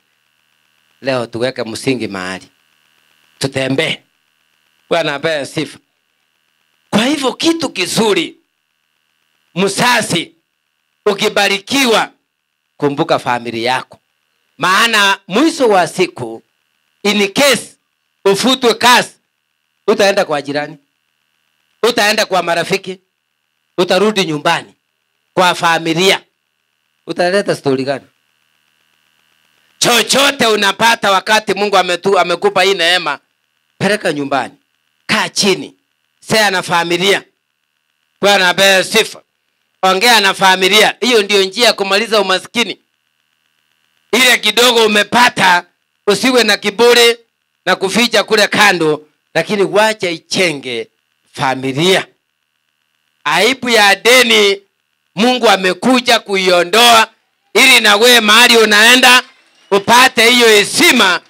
leo tuweke msingi mahali. Tutembee. Bwana apewe sifa. Kwa hivyo kitu kizuri, msasi ukibarikiwa, kumbuka familia yako. Maana mwisho wa siku in case ufutwe kazi, utaenda kwa jirani, utaenda kwa marafiki, utarudi nyumbani kwa familia. Utaleta story gani? Chochote unapata wakati Mungu amekupa hii neema, peleka nyumbani. Kaa chini. Sea na familia. Bwana apewe sifa. Ongea na familia. Hiyo ndio njia ya kumaliza umaskini. Ile kidogo umepata, usiwe na kiburi na kuficha kule kando, lakini wacha ichenge familia. Aibu ya deni Mungu amekuja kuiondoa ili na wewe mahali unaenda upate hiyo heshima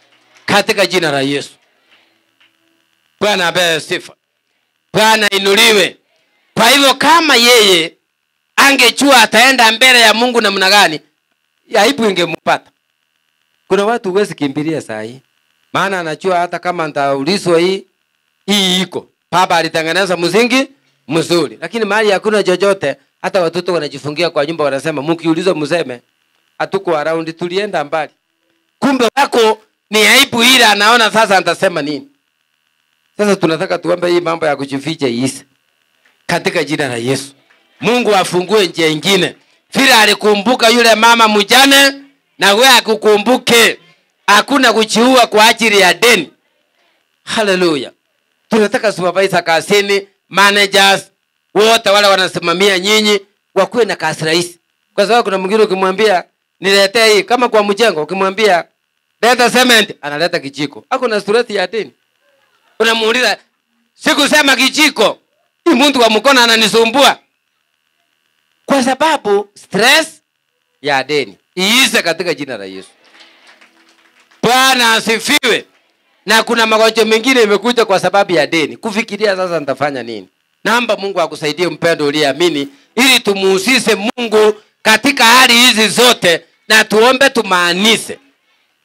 katika jina la Yesu. Bwana apewe sifa. Bwana inuliwe. Kwa hivyo kama yeye angejua ataenda mbele ya Mungu namna gani, aibu ingempata. Kuna watu huwezi kimbilia saa hii, maana anajua hata kama nitaulizwa hii iko. Baba alitengeneza msingi mzuri, lakini mahali hakuna chochote, hata watoto wanajifungia kwa nyumba wanasema mkiulizwa mseme hatuko around, tulienda mbali. Kumbe wako ni aibu ile, anaona sasa nitasema nini. Sasa tunataka tuombe hii mambo ya kujificha iise katika jina la Yesu. Mungu afungue njia nyingine. Vile alikumbuka yule mama mjane, na wewe akukumbuke. Hakuna kujiua kwa ajili ya deni. Hallelujah. Tunataka supervisor kazini, managers, wote wale wanasimamia nyinyi wakuwe na kazi rahisi. Kwa sababu kuna mwingine ukimwambia niletee hii, kama kwa mjengo ukimwambia leta cement, analeta kijiko. Hakuna stress ya deni. Unamuuliza sikusema kijiko. Hii mtu wa mkono ananisumbua. Kwa sababu stress ya deni iise katika jina la Yesu. Bwana asifiwe. Na kuna magonjwa mengine imekuja kwa sababu ya deni. Kufikiria sasa nitafanya nini? Naomba Mungu akusaidie mpendo uliyeamini, ili tumuhusishe Mungu katika hali hizi zote na tuombe tumaanishe.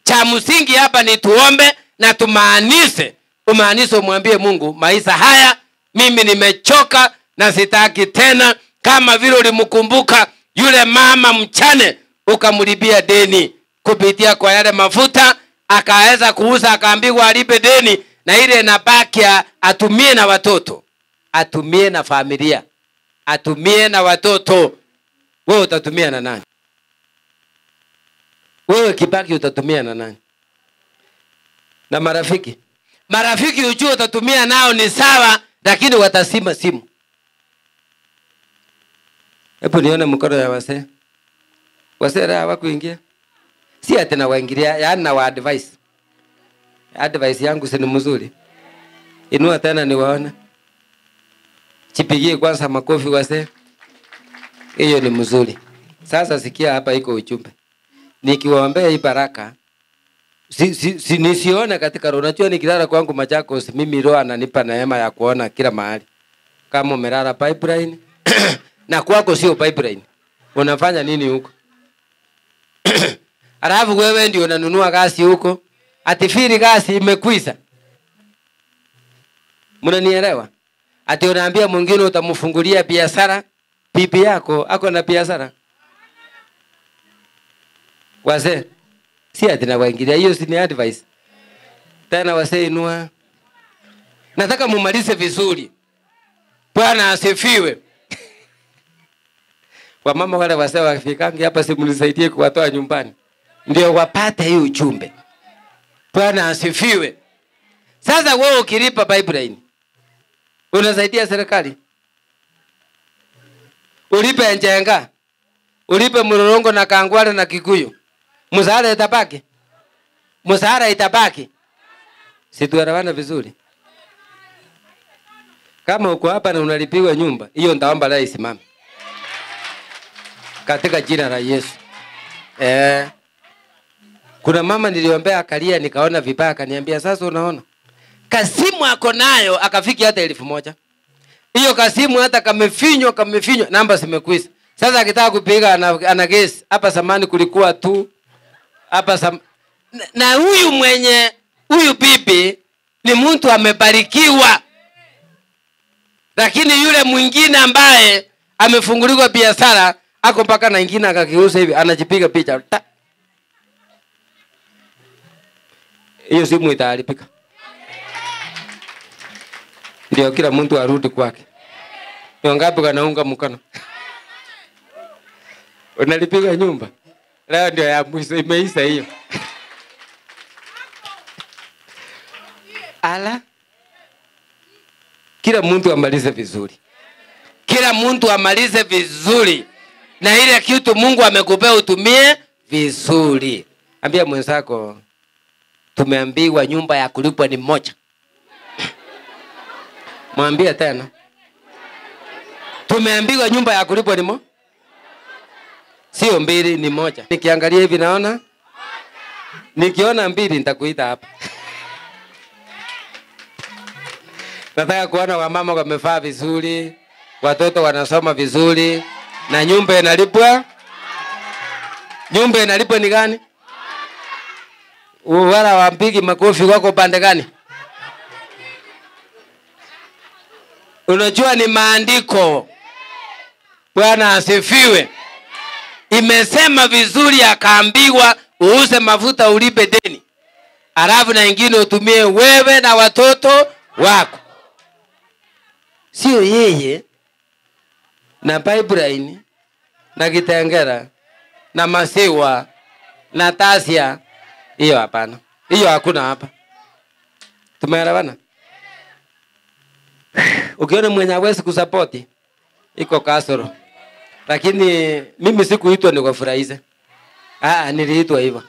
Cha msingi hapa ni tuombe na tumaanishe. Umaanishe, umwambie Mungu, maisha haya mimi nimechoka na sitaki tena, kama vile ulimkumbuka yule mama mchane ukamlipia deni kupitia kwa yale mafuta akaweza kuuza, akaambiwa alipe deni, na ile inabaki atumie na watoto, atumie na familia, atumie na watoto. Wewe utatumia na nani? Wewe kibaki utatumia na nani? Na marafiki. Marafiki ujue utatumia nao ni sawa, lakini watasima simu. Hebu nione mkono ya wase. Wase raha wakuingia. Si ati na waingilia, yaani na wa advice. Advice yangu si ni mzuri. Inua tena niwaone. Chipigie kwanza makofi wase. Hiyo ni mzuri. Sasa sikia hapa iko ujumbe. Nikiwaombea hii baraka, nisione katika roho. Unajua nikilala kwangu Machakos, mimi roho ananipa neema ya kuona kila mahali. Kama umelala pipeline na kwako sio pipeline, unafanya nini huko? Alafu wewe ndio unanunua gasi huko, atifiri gasi imekwisha. Mnanielewa? Ati unaambia mwingine utamfungulia biashara, bibi yako ako na biashara. Wazee, si ati na waingilia, hiyo si ni advice. Tena wazee inua. Nataka mumalize vizuri. Bwana asifiwe. Wamama wale wazee wafikangi hapa, simulisaidie kuwatoa nyumbani, ndio wapate hii ujumbe. Bwana asifiwe. Sasa wewe ukilipa pipeline, unasaidia serikali. Ulipe Njenga, ulipe Mlolongo na Kangwale na Kikuyu, msaada itabaki? Msaada itabaki? Situelewana vizuri? Kama uko hapa na unalipiwa nyumba, hiyo nitaomba leo isimame katika jina la Yesu. Kuna mama niliombea akalia, nikaona vibaya, akaniambia sasa unaona kasimu ako nayo akafiki hata 1000. Hiyo kasimu hata kamefinywa namba zimekwisha. Sasa akitaka kupiga ana gesi. Hapa zamani kulikuwa tu hapa na huyu bibi ni mtu amebarikiwa. Lakini yule mwingine ambaye amefunguliwa biashara ako mpaka na ingine akakiuza hivi, anajipiga picha. Hiyo simu itaharibika. Ndio kila mtu arudi kwake. Ni ngapi kanaunga mkono? Unalipiga nyumba. Leo ndio ya mwisho imeisha hiyo. Ala. Kila mtu amalize vizuri. Kila mtu amalize vizuri. Na ile kitu Mungu amekupea utumie vizuri. Ambia mwenzako, tumeambiwa nyumba ya kulipwa ni moja. Mwambie tena. Tumeambiwa nyumba ya kulipwa ni moja. Sio 2, ni moja. Nikiangalia hivi naona, nikiona 2 nitakuita hapa. Nataka kuona wamama wamevaa vizuri, watoto wanasoma vizuri, na nyumba inalipwa. Nyumba inalipwa ni gani? Wala wampigi makofi wako pande gani? Unajua ni maandiko. Bwana asifiwe. Imesema vizuri, akaambiwa uuze mafuta ulipe deni. Alafu na ingine utumie wewe na watoto wako. Sio yeye na pipeline na kitengera na masiwa na tasia. Hiyo hapana. Hiyo hakuna hapa. Tumeelewana? Ukiona mwenye hawezi kusupport iko kasoro. Lakini mimi sikuitwa nikafurahize. Niliitwa hivyo.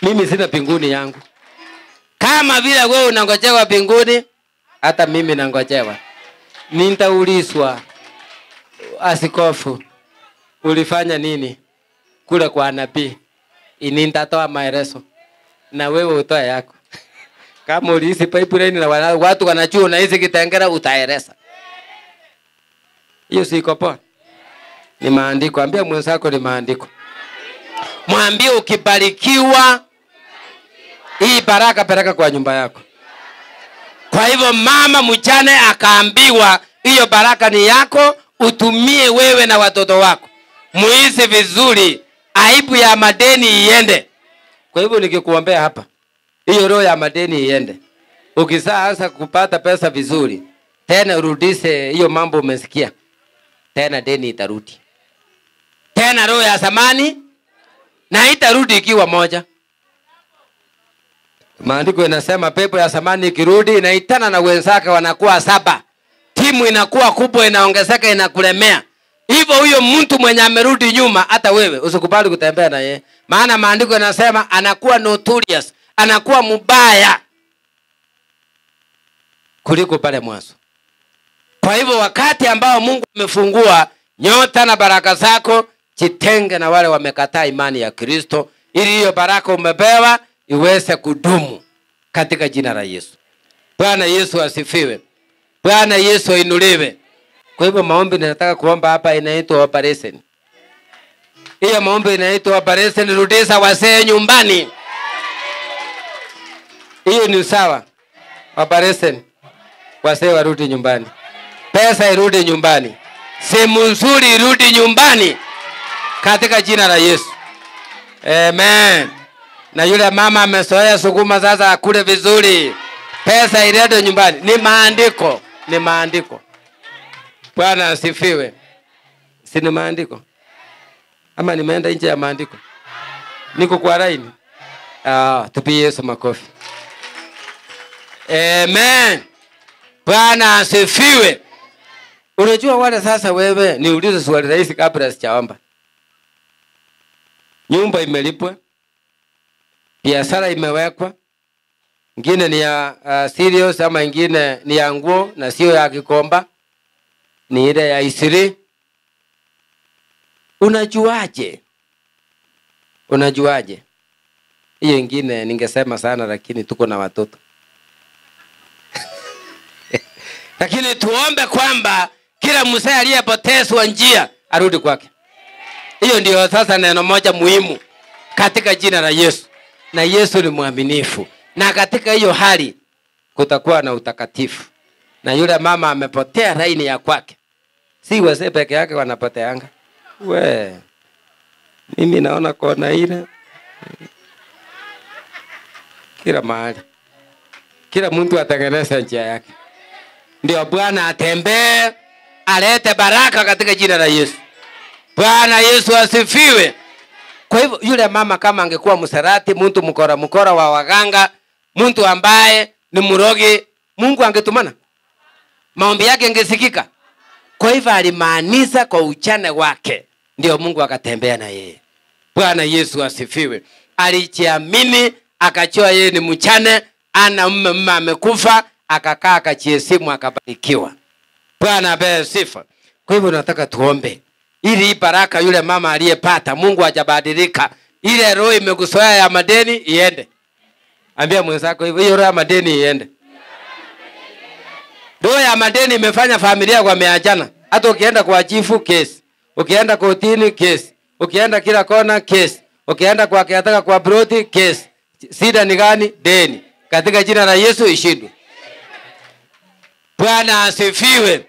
Mimi sina pinguni yangu. Kama vile wewe unangojewa pinguni, hata mimi nangojewa. Nitaulizwa, askofu, ulifanya nini kule kwa nabii? Nitatoa maelezo na wewe utoa yako. Kama ulisi pipeline na watu wanajua unaishi kitengera, utaeleza. Hiyo si poa. Ni maandiko. Ambia mwenzako ni maandiko. Mwambie ukibarikiwa hii baraka peleka kwa nyumba yako. Kwa hivyo mama mjane akaambiwa hiyo baraka ni yako, utumie wewe na watoto wako. Muishi vizuri, aibu ya madeni iende. Kwa hivyo nikikuombea hapa, hiyo roho ya madeni iende. Ukisaanza kupata pesa vizuri, tena urudishe hiyo mambo umesikia, tena deni itarudi. Tena roho ya zamani na itarudi ikiwa moja. Maandiko inasema pepo ya zamani ikirudi inaitana na wenzake wanakuwa 7. Timu inakuwa kubwa, inaongezeka, inakulemea. Hivyo huyo mtu mwenye amerudi nyuma, hata wewe usikubali kutembea na yeye. Maana maandiko yanasema anakuwa notorious, anakuwa mbaya kuliko pale mwanzo. Kwa hivyo wakati ambao Mungu amefungua nyota na baraka zako, jitenge na wale wamekataa imani ya Kristo, ili hiyo baraka umepewa iweze kudumu katika jina la Yesu. Bwana Yesu asifiwe. Bwana Yesu ainuliwe. Kwa hivyo maombi ninataka kuomba hapa inaitwa operation. Hiyo maombi inaitwa operation, rudisha wazee nyumbani. Hiyo ni sawa. Operation. Wazee warudi nyumbani. Pesa irudi nyumbani. Simu nzuri irudi nyumbani katika jina la Yesu. Amen. Na yule mama amesoea sukuma sasa akule vizuri. Pesa irudi nyumbani. Ni maandiko. Ni maandiko. Bwana asifiwe. Si ni maandiko? Ama nimeenda nje ya maandiko? Niko kwa laini. Tupie Yesu makofi. Amen. Bwana asifiwe. Unajua wale sasa wewe, niulize swali rahisi kabla sijaomba. Nyumba imelipwa, biashara imewekwa, ingine ni ya serious ama ingine ni ya nguo na sio ya Kikomba, ni ile ya Isiri. Unajuaje? Unajuaje? Hiyo ingine ningesema sana, lakini tuko na watoto. Lakini tuombe kwamba kila mzee aliyepotezwa njia arudi kwake. Hiyo ndio sasa neno moja muhimu katika jina la Yesu. Na Yesu ni mwaminifu. Na katika hiyo hali kutakuwa na utakatifu. Na yule mama amepotea laini ya kwake. Si wazee peke yake wanapoteanga. Mimi naona kona ile. Kila mahali. Kila mtu atengeneze njia yake. Ndio Bwana atembee, alete baraka katika jina la Yesu. Bwana Yesu asifiwe. Kwa hivyo yule mama kama angekuwa msarati, mtu mkora wa waganga, mtu ambaye ni mrogi, Mungu angetumana. Maombi yake yangesikika. Kwa hivyo alimaanisha kwa uchane wake, ndio Mungu akatembea na yeye. Bwana Yesu asifiwe. Alijiamini, akachoa yeye ni mchane, ana mume amekufa, akakaa akachiesimu akabarikiwa. Bwana apewe sifa. Kwa hivyo nataka tuombe ili baraka yule mama aliyepata, Mungu hajabadilika. Ile roho imekusoea ya madeni iende. Ambia mwenzako hivyo, hiyo roho ya madeni iende. Roho ya madeni imefanya familia kwa meachana. Hata ukienda kwa chifu kesi, ukienda kotini kesi, ukienda kila kona kesi, ukienda kwa kiataka kwa broti kesi. Shida ni gani? Deni. Katika jina la Yesu ishindwe. Bwana asifiwe.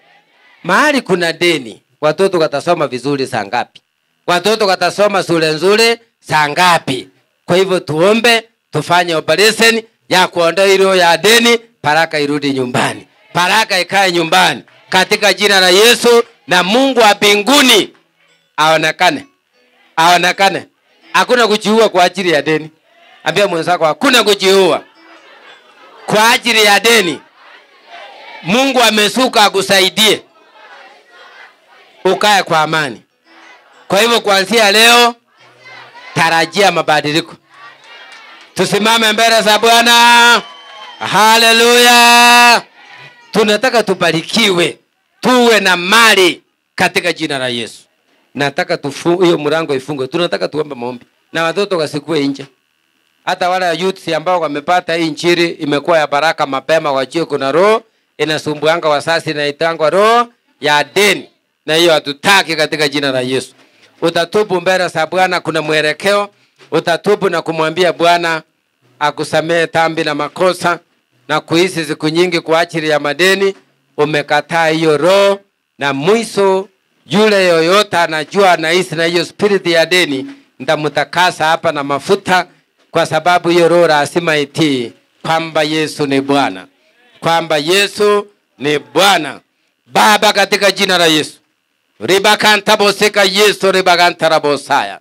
Mahali kuna deni, watoto watasoma vizuri saa ngapi? Watoto watasoma shule nzuri saa ngapi? Kwa hivyo tuombe, tufanye operation ya kuondoa ile ya deni, baraka irudi nyumbani. Baraka ikae nyumbani katika jina la Yesu, na Mungu wa mbinguni aonekane. Aonekane. Hakuna kujiua kwa ajili ya deni. Ambia mwenzako hakuna kujiua kwa ajili ya deni. Mungu amesuka akusaidie ukae kwa amani. Kwa hivyo kuanzia leo tarajia mabadiliko. Tusimame mbele za Bwana. Haleluya. Tunataka tubarikiwe, tuwe na mali katika jina la Yesu. Nataka hiyo mlango ifungwe. Tunataka tuombe maombi na watoto wasikue nje. Hata wale youths ambao wamepata hii injili imekuwa ya baraka mapema, wajue kuna roho inasumbuanga wasasi na itangwa roho ya deni, na hiyo hatutaki katika jina la Yesu. Utatubu mbele za Bwana, kuna mwelekeo. Utatubu na kumwambia Bwana akusamehe dhambi na makosa na kuishi siku nyingi kwa ajili ya madeni. Umekataa hiyo roho, na mwisho yule yoyote anajua anaishi na hiyo spirit ya deni, nitamtakasa hapa na mafuta kwa sababu hiyo roho lazima itii kwamba Yesu ni Bwana, kwamba Yesu ni Bwana. Baba, katika jina la Yesu, ribakanta boseka Yesu ribakanta rabosaya.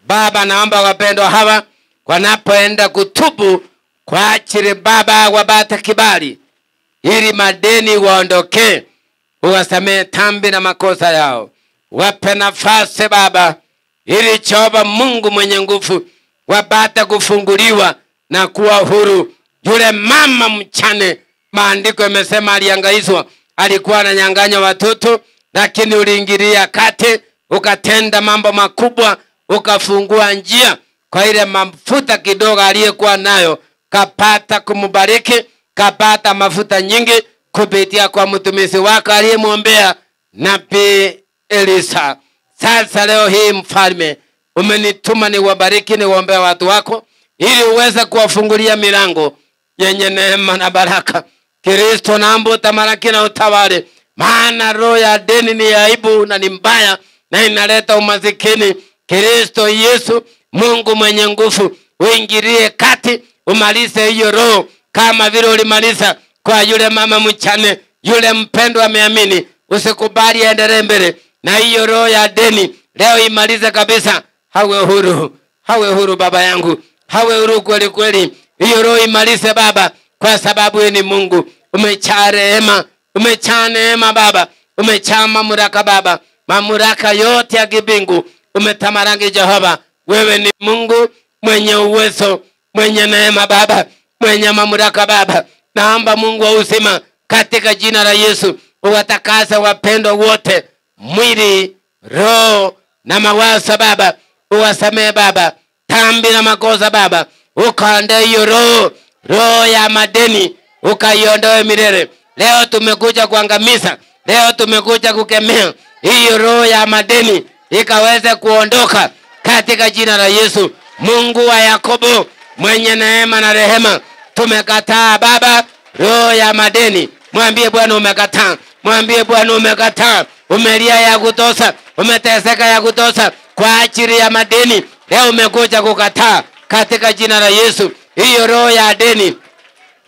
Baba, naomba wapendwa hawa wanapoenda kutubu kwa ajili Baba wapate kibali ili madeni waondoke, uwasamehe dhambi na makosa yao. Wape nafasi Baba ili Jehova Mungu mwenye nguvu wapate kufunguliwa na kuwa huru. Yule mama mchane, maandiko yamesema alihangaishwa, alikuwa ananyang'anya watoto, lakini uliingilia kati ukatenda mambo makubwa, ukafungua njia kwa ile mafuta kidogo aliyekuwa nayo, kapata kumbariki, kapata mafuta nyingi kupitia kwa mtumishi wako aliyemwombea Nabii Elisa. Sasa leo hii Mfalme, umenituma niwabariki, niwaombea watu wako ili uweze kuwafungulia milango yenye neema na baraka. Kristo, naomba utamalaki na utawale, maana roho ya deni ni aibu na ni mbaya na inaleta umasikini. Kristo Yesu, Mungu mwenye nguvu, uingilie kati, umalize hiyo roho kama vile ulimaliza kwa yule mama mchane. Yule mpendwa ameamini, usikubali endelee mbele na hiyo roho ya deni. Leo imalize kabisa, hawe huru, hawe huru Baba yangu, hawe huru kweli kweli. Hiyo roho imalize Baba, kwa sababu wewe ni Mungu. Umejaa rehema, umejaa neema Baba, umejaa mamlaka Baba, mamlaka yote ya kibingu umetamalaki Jehova. Wewe ni Mungu mwenye uwezo, mwenye neema Baba, mwenye mamlaka Baba. Naomba Mungu wa uzima katika jina la Yesu uwatakase wapendwa wote, mwili, roho na mawazo Baba. Uwasamehe Baba dhambi na makosa Baba, ukaondoe hiyo roho ya madeni, ukaiondoe milele. Leo tumekuja kuangamiza, leo tumekuja kukemea hiyo roho ya madeni ikaweze kuondoka katika jina la Yesu. Mungu wa Yakobo mwenye neema na rehema, tumekataa Baba roho ya madeni. Mwambie Bwana umekataa, mwambie Bwana umekataa. Umelia ya kutosha, umeteseka ya kutosha kwa ajili ya madeni. Leo umekuja kukataa katika jina la Yesu hiyo roho ya deni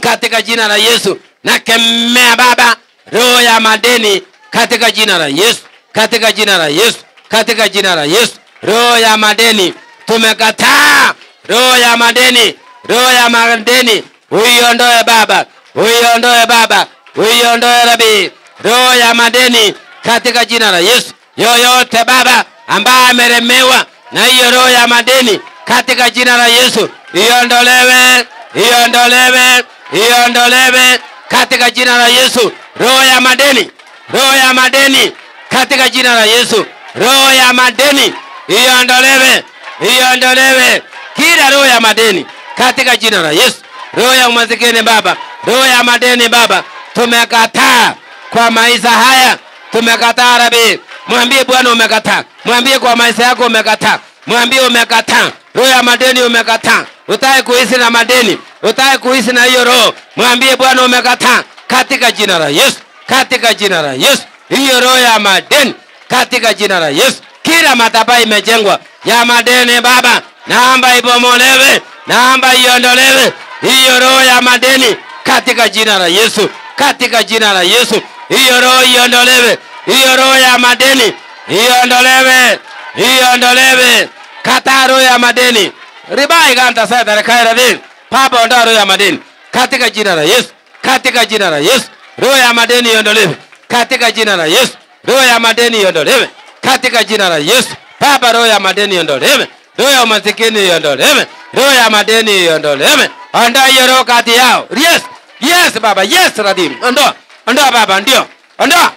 katika jina la Yesu. Nakemea Baba roho ya madeni katika jina la Yesu, katika jina la Yesu, katika jina la Yesu. Roho ya madeni tumekataa, roho ya madeni, roho ya madeni uiondoe Baba, uiondoe Baba, uiondoe Rabi, roho ya madeni katika jina la Yesu. Yoyote Baba ambaye amelemewa na hiyo roho ya madeni katika jina la Yesu, iondolewe, iondolewe, iondolewe katika jina la Yesu. Roho ya madeni, roho ya madeni katika jina la Yesu, roho ya madeni iondolewe, iondolewe kila roho ya madeni katika jina la Yesu. Roho ya umasikini Baba, roho ya madeni Baba, tumekataa kwa maisha haya, tumekataa Rabi. Mwambie Bwana umekataa, mwambie kwa maisha yako umekataa, mwambie umekataa roho ya madeni, umekataa. Utaki kuishi na madeni, utaki kuishi na hiyo roho, mwambie Bwana umekataa katika jina la Yesu, katika jina la Yesu. Hiyo roho ya madeni katika jina la Yesu, kila madhabahu imejengwa ya madeni Baba, naomba ibomolewe, naomba iondolewe hiyo roho ya madeni katika jina la Yesu, katika jina la Yesu. Hiyo roho iondolewe, hiyo roho ya madeni iondolewe, iondolewe. Kataa roho ya madeni. Ribai ganta sada rekaira din. Papa ondoa roho ya madeni katika jina la Yesu, katika jina la Yesu. Roho ya madeni iondolewe katika jina la Yesu, roho ya madeni iondolewe katika jina la Yesu. Papa roho ya madeni iondolewe, roho ya umasikini iondolewe, roho ya madeni iondolewe. Ondoa hiyo roho kati yao. Yes, yes Baba, yes Radim. Ondoa, ondoa Baba, ndio. Ondoa,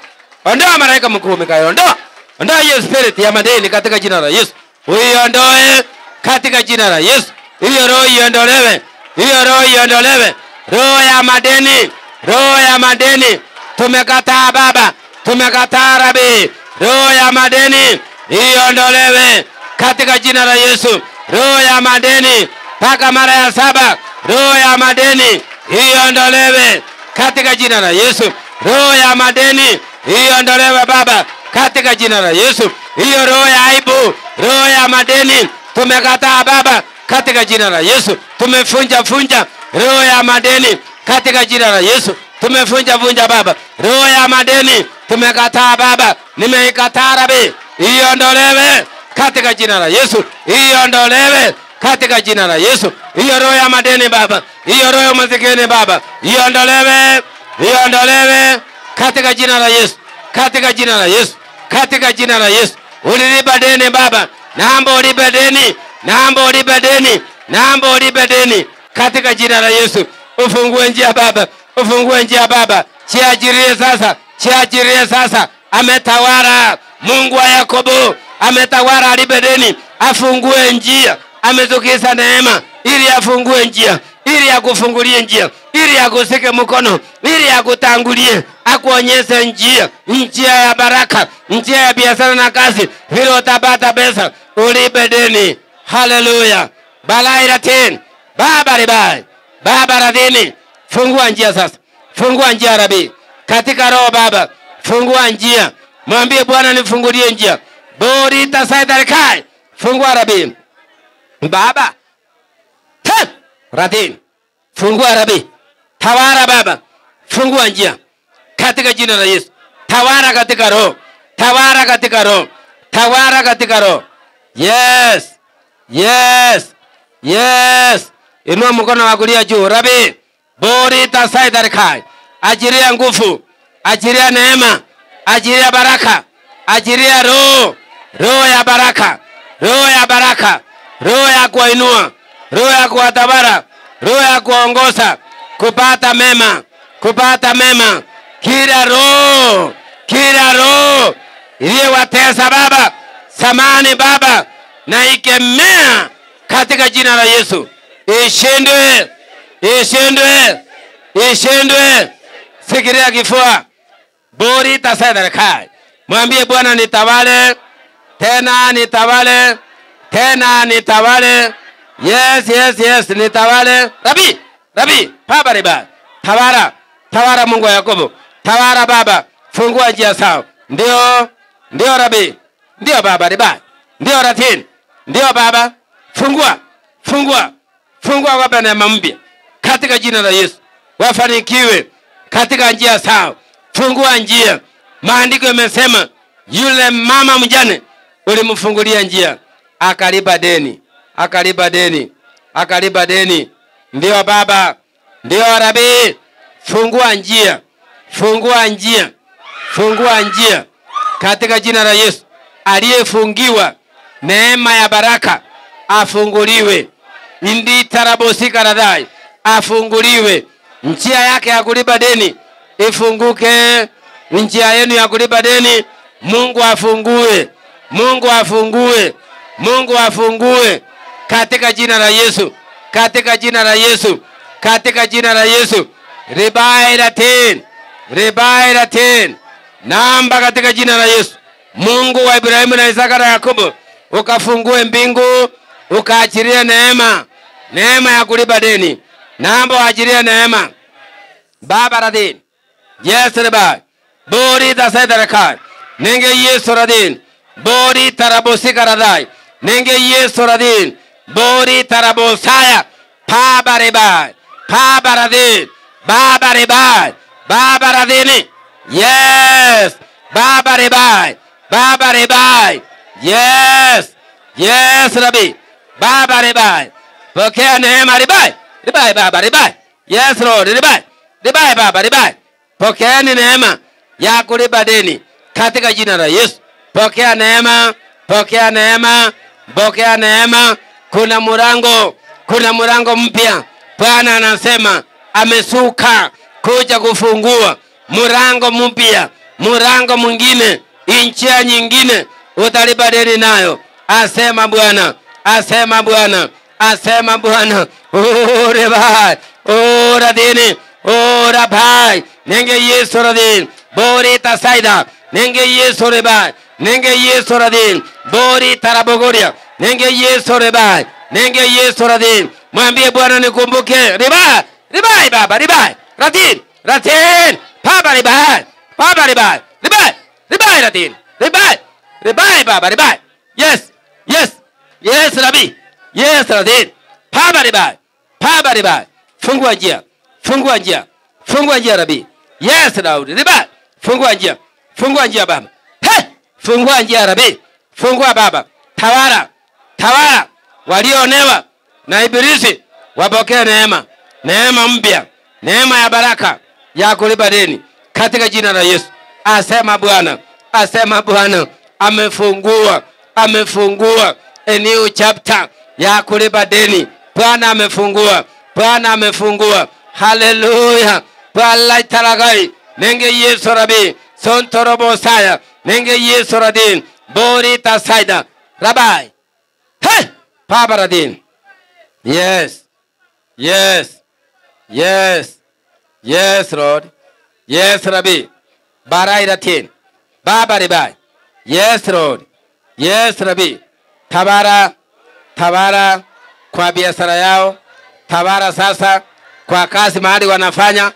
ondoa malaika mkuu Mikaeli, ondoa. Ondoa hiyo spirit ya madeni katika jina la Yesu. Uiondoe katika jina la Yesu. Hiyo roho iondolewe, hiyo roho iondolewe. Roho ya madeni, roho ya madeni tumekataa Baba, tumekataa Rabi. Roho ya madeni iondolewe katika jina la Yesu. Roho ya madeni mpaka mara ya 7, roho ya madeni iondolewe katika jina la Yesu. Roho ya madeni iondolewe Baba katika jina la Yesu. Hiyo roho ya aibu, roho ya madeni tumekataa Baba katika jina la Yesu. Tumefunja roho ya madeni katika jina la Yesu. Tumefunja Baba roho ya madeni. Tumekataa Baba, nimeikataa Rabi, iondolewe katika jina la Yesu. Iondolewe katika jina la Yesu. Hiyo roho ya madeni Baba, hiyo roho ya masikini Baba, iondolewe katika jina la Yesu, katika jina la Yesu, katika jina la Yesu. Ulilipa deni Baba, naomba ulipe deni, naomba ulipe deni, naomba ulipe deni katika jina la Yesu. Ufungue njia Baba, ufungue njia Baba. Chiajirie sasa, chiajirie sasa. Ametawala Mungu wa Yakobo, ametawala, alipe deni, afungue njia. Amezukisa neema ili afungue njia, ili akufungulie njia, ili akusike mkono, ili akutangulie, akuonyeshe njia, njia ya baraka, njia ya biashara na kazi, vile utapata pesa. Ulipe deni. Haleluya. Balaira ten Baba ribai, Baba radhini. Fungua njia sasa, fungua njia Rabi, katika roho Baba, fungua njia. Mwambie Bwana nifungulie njia. Borita saidarikai, fungua Rabi Baba. Radhini, fungua Rabi. Tawara Baba, fungua njia katika jina la Yesu. Tawara katika roho, tawara katika roho, tawara katika roho. Yes, yes, yes. Inua mkono wa kulia juu. Rabi, borita saidarikai. Ajiria nguvu, ajiria neema, ajiria baraka, ajiria roho, roho ya baraka, roho ya baraka, roho ya kuinua, roho ya kuwatabara, roho ya kuongoza, kupata mema, kupata mema. Kila roho iliyowatesa Baba, samani Baba, na ikemea katika jina la Yesu. Ishindwe, ishindwe, ishindwe. Sikiria kifua. Borita saidarikai. Mwambie Bwana nitawale, tena nitawale, tena nitawale. Yes, yes, yes, nitawale. Rabi, Rabi, Baba riba. Tawara, tawara Mungu wa Yakobo. Tawara Baba, fungua njia sawa. Ndio, ndio Rabi. Ndio Baba riba. Ndio Ratin. Ndio Baba. Fungua, fungua, fungua kwa neema mpya katika jina la Yesu. Wafanikiwe katika njia sawa. Fungua njia. Maandiko yamesema yule mama mjane ulimfungulia njia, akalipa deni, akalipa deni, akalipa deni. Ndio Baba, ndio Rabi. Fungua njia, fungua njia, fungua njia katika jina la Yesu. Aliyefungiwa neema ya baraka afunguliwe. Indi tarabosika radai, afunguliwe. Njia yake ya kulipa deni ifunguke. Njia yenu ya kulipa deni Mungu afungue, Mungu afungue, Mungu afungue katika jina la Yesu, katika jina la Yesu, katika jina la Yesu. Ribaira ten, ribaira ten. Naomba katika jina la Yesu, Mungu wa Ibrahimu na Isaka na Yakobo, ukafungue mbingu, ukaachilie neema, neema ya kulipa deni. Naomba waachilie neema Baba radhini. Yes ribai. Bori tasaidarakai. Nenge Yesu radhini. Bori tarabosika radhai. Nenge Yesu radhini. Bori tarabosaya. Baba ribai, Baba radhini, Baba ribai, Baba radhini. Yes, Baba ribai, Baba ribai. Yes, yes Rabi, Baba ribai. Pokea neema ribai, ribai Baba ribai. Yes Lord, ribai, ribai Baba ribai. Pokeeni neema ya kulipa deni katika jina la Yesu. Pokea neema, pokea neema, pokea neema. Kuna murango mpya. Bwana anasema amesuka kuja kufungua murango mpya, murango mwingine, njia nyingine utalipa deni nayo. Asema Bwana, asema Bwana, asema Bwana. Ore bai, ora deni, ora bai. Nenge Yesu radin, bori tasaida. Nenge Yesu rebai, nenge Yesu radin, bori tarabogoria. Nenge Yesu rebai, nenge Yesu radin. Mwambie Bwana nikumbuke. Ribai, ribai Baba, ribai. Radin, radin. Baba ribai, Baba ribai, ribai, ribai radin, ribai, ribai Baba ribai. Yes, yes, yes Rabi, yes radin. Baba ribai. Baba ribai. Fungua njia. Fungua njia. Fungua njia Rabi. Yes Daudi. Ribai. Fungua njia. Fungua njia Baba. Hey! Fungua njia Rabi. Fungua Baba. Tawala. Tawala. Walioonewa na ibilisi wapokee neema. Neema mpya. Neema ya baraka ya kulipa deni katika jina la Yesu. Asema Bwana. Asema Bwana. Amefungua. Amefungua a new chapter ya kulipa deni. Bwana amefungua. Bwana amefungua. Hallelujah. Bwana itaragai. Nenge Yesu Rabi. Sontorobo saya. Nenge Yesu Radin. Borita saida. Rabai. Hey! Baba Radin. Yes. Yes. Yes. Yes, Lord. Yes, Rabbi. Barai Ratin. Baba Ribai. Yes, Lord. Yes, Rabbi. Tabara. Tabara kwa biashara yao. Tabara sasa kwa kazi mahali wanafanya.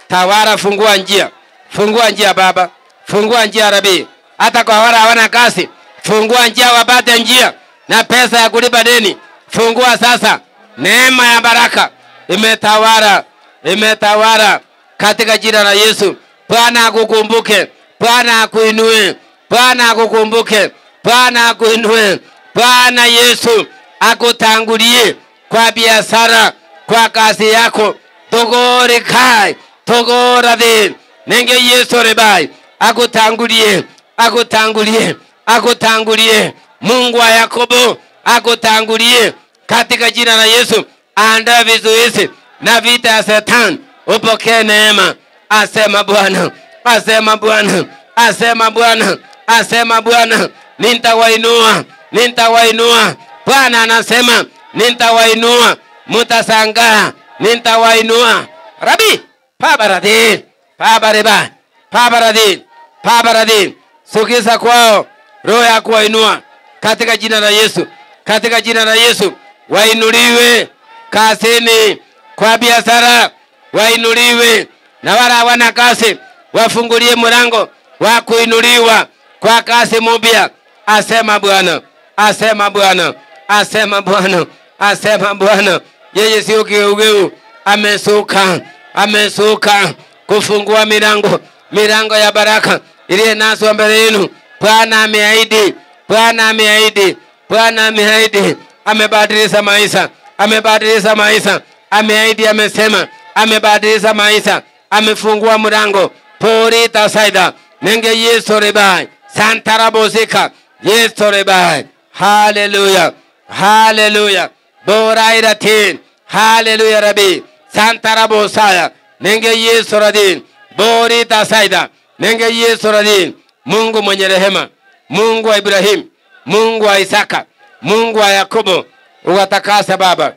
Tabara fungua njia. Fungua njia Baba. Fungua njia Rabbi. Hata kwa wale hawana kazi. Fungua njia wapate njia. Na pesa ya kulipa deni. Fungua sasa. Neema ya baraka. Imetawala. Imetawala. Katika jina la Yesu. Bwana akukumbuke. Bwana akuinue. Bwana akukumbuke. Bwana akuinue. Bwana Yesu akutangulie kwa biashara, kwa kazi yako. Togore kai. Togora de. Nenge Yesu rebai. Akutangulie. Akutangulie. Akutangulie. Mungu wa Yakobo akutangulie katika jina la Yesu. Andaa vizuizi na vita ya Satan. Upokee neema. Asema Bwana. Asema Bwana. Asema Bwana. Asema Bwana. Nitawainua. Nitawainua. Bwana anasema nitawainua. Mutasangaa. Nitawainua. Rabi. Baba Radin. Baba Reba. Baba Radin. Baba Radin. Sukisa kwao roho ya kuwainua katika jina la Yesu. Katika jina la Yesu. Wainuliwe kazini, kwa biashara wainuliwe, na wala hawana kazi wafungulie mlango wa kuinuliwa kwa kazi mpya. Asema Bwana. Asema Bwana. Asema Bwana. Asema Bwana. Yeye sio kigeugeu. Amesuka. Amesuka kufungua milango. Milango ya baraka iliyo nazo mbele yenu. Bwana ameahidi. Bwana ameahidi. Bwana ameahidi. Amebadilisha maisha. Amebadilisha maisha. Ameahidi, amesema amebadilisha maisha. Amefungua mlango. Porita saida. Nenge Yesu rebai. Santarabosika. Yesu rebai. Hallelujah. Hallelujah. Borairatin. Hallelujah Rabbi. Santarabosaya. Nenge Yesu radin. Borita saida. Nenge Yesu radin. Mungu mwenye rehema. Mungu wa Ibrahim. Mungu wa Isaka. Mungu wa Yakobo. Uwatakase Baba.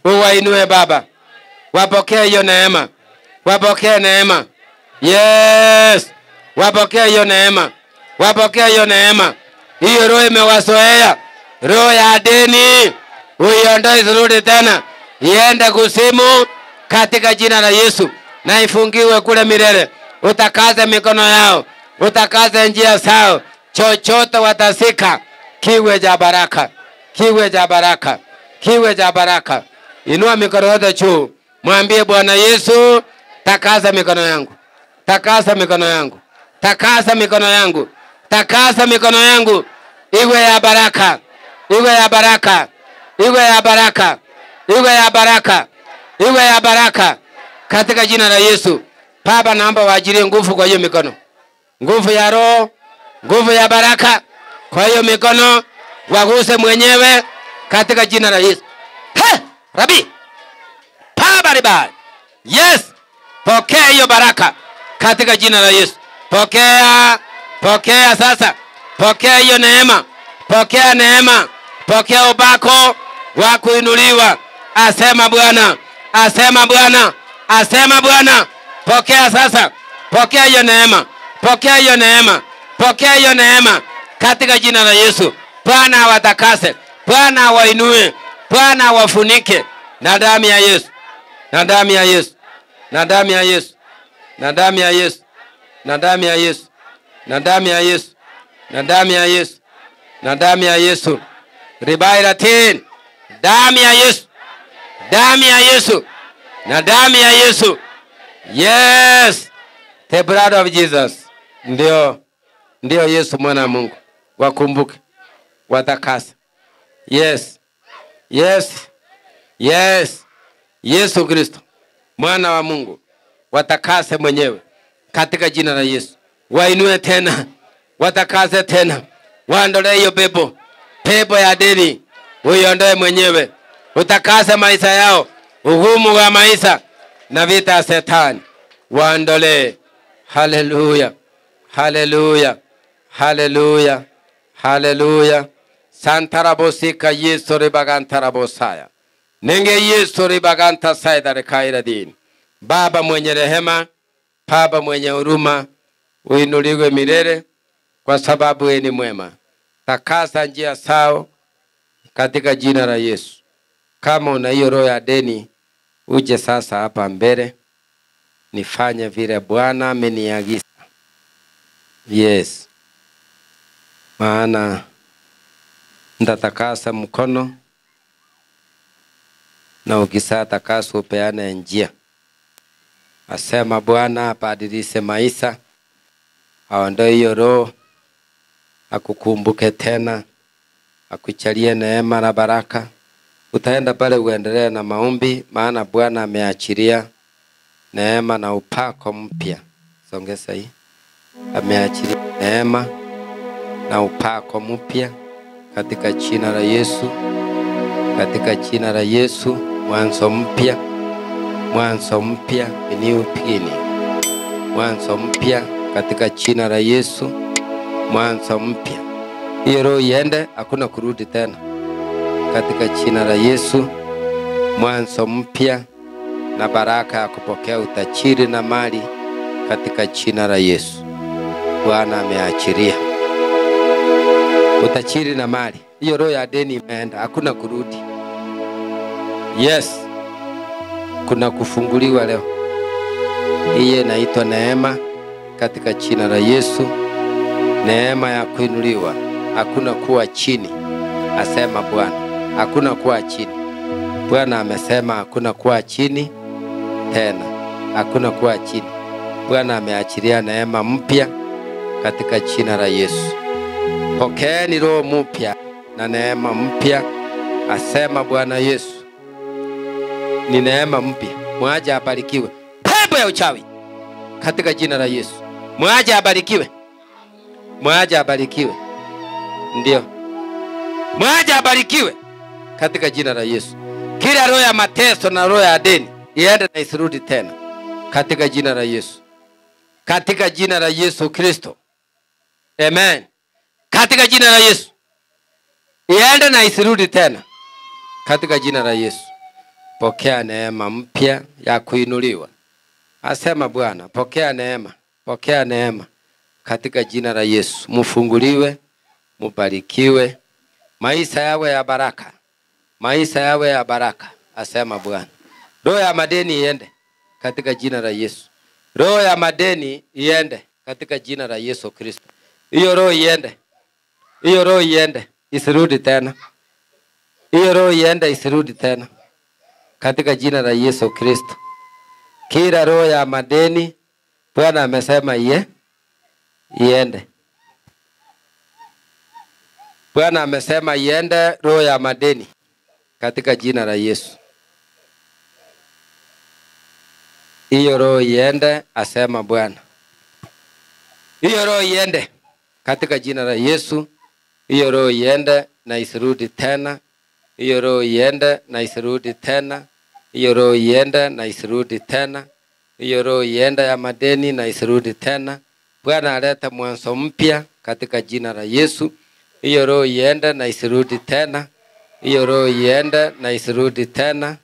Uwainue Baba. Wapokee hiyo neema. Wapokee neema. Yes. Wapokee hiyo neema. Wapokee hiyo neema. Hiyo roho imewasoea. Roho ya deni. Uiondoe zirudi tena. Iende kuzimu katika jina la Yesu. Na ifungiwe kule milele. Utakaze mikono yao. Utakaze njia zao. Chochote watasika. Kiwe cha baraka. Kiwe cha baraka. Kiwe cha baraka. Inua mikono yote juu. Mwambie Bwana Yesu, takaza mikono yangu. Takaza mikono yangu. Takaza mikono yangu. Takaza mikono yangu. Iwe ya baraka. Iwe ya baraka. Iwe ya baraka. Iwe ya baraka. Iwe ya baraka. Katika jina la Yesu. Baba, naomba waajilie nguvu kwa hiyo mikono. Nguvu ya roho. Nguvu ya baraka. Kwa hiyo mikono. Waguse mwenyewe. Katika jina la Yesu. He! Rabi. Baba riba. Yes. Pokea hiyo baraka. Katika jina la Yesu. Pokea. Pokea sasa. Pokea hiyo neema. Pokea neema. Pokea ubako wa kuinuliwa. Asema Bwana. Asema Bwana. Asema Bwana. Pokea sasa. Pokea hiyo neema. Pokea hiyo neema. Pokea hiyo neema. Katika jina la Yesu. Bwana awatakase. Bwana awainue. Bwana awafunike na damu ya Yesu. Na damu ya Yesu. Na damu ya Yesu. Na damu ya Yesu. Na damu ya Yesu. Na damu ya Yesu. Na damu ya Yesu. Na damu ya Yesu. Ribairatin. Damu ya Yesu. damu ya Yesu, na damu ya Yesu. Yes, the blood of Jesus. Ndio Yesu mwana wa Mungu. Wakumbuke, watakasa. Yes, Yesu Kristo mwana wa Mungu, watakase mwenyewe katika jina la Yesu. Wainue tena, watakase tena, waondolee hiyo pepo ya deni, uiondoe mwenyewe, utakase maisha yao, ugumu wa maisha na vita ya Shetani, waondolee. Haleluya, haleluya, haleluya, haleluya. Santarabosika Yesu ribagantarabosaya. Nenge Yesu ribaganta saidare kaira dini. Baba mwenye rehema, Baba mwenye huruma, uinuliwe milele kwa sababu wewe ni mwema. Takasa njia sao katika jina la Yesu. Kama una hiyo roho ya deni, uje sasa hapa mbele, nifanye vile Bwana ameniagiza. Yes. Maana nitatakasa mkono, na ukisa takasa upeane njia. Asema Bwana abadilishe maisha, aondoe hiyo roho, akukumbuke tena, akuchalie neema na baraka. Utaenda pale uendelee na maombi, maana Bwana ameachilia neema na upako mpya. Songeza hii. Ameachilia neema na upako mpya katika jina la Yesu. Katika jina la Yesu, mwanzo mpya, a new beginning. Mwanzo mpya katika jina la Yesu, mwanzo mpya. Hiyo roho iende, hakuna kurudi tena. Katika jina la Yesu, mwanzo mpya na baraka ya kupokea utajiri na mali katika jina la Yesu. Bwana ameachilia utajiri na mali. Hiyo roho ya deni imeenda, hakuna kurudi. Yes, kuna kufunguliwa leo. Hiyo inaitwa neema katika jina la Yesu. Neema ya kuinuliwa, hakuna kuwa chini. Asema Bwana, hakuna kuwa chini. Bwana amesema hakuna kuwa chini tena, hakuna kuwa chini. Bwana ameachilia neema mpya katika jina la Yesu. Pokeeni roho mpya na neema mpya. Asema Bwana Yesu, ni neema mpya. Mwaje abarikiwe. Pepo ya uchawi katika jina la Yesu, mwaje abarikiwe. Mwaje abarikiwe. Ndio, mwaje abarikiwe katika jina la Yesu. Kila roho ya mateso na roho ya deni iende na isirudi tena katika jina la Yesu. Katika jina la Yesu Kristo. Amen. Katika jina la Yesu iende na isirudi tena katika jina la Yesu. Pokea neema mpya ya kuinuliwa. Asema Bwana, pokea neema, pokea neema katika jina la Yesu. Mfunguliwe, mubarikiwe, maisha yawe ya baraka, maisha yawe ya baraka. Asema Bwana. Roho ya madeni iende katika jina la Yesu. Roho ya madeni iende katika jina la Yesu Kristo. Hiyo roho iende, hiyo roho iende, isirudi tena. Hiyo roho iende, isirudi tena katika jina la Yesu Kristo. Kila roho ya madeni Bwana amesema iende. Bwana amesema iende roho ya madeni katika jina la Yesu. Hiyo roho iende, asema Bwana. Hiyo roho iende katika jina la Yesu. Hiyo roho iende na isirudi tena. Hiyo roho iende na isirudi tena. Hiyo roho iende na isirudi tena. Hiyo roho iende ya madeni na isirudi tena. Bwana aleta mwanzo mpya katika jina la Yesu. Hiyo roho iende na isirudi tena. Hiyo roho iende na isirudi tena.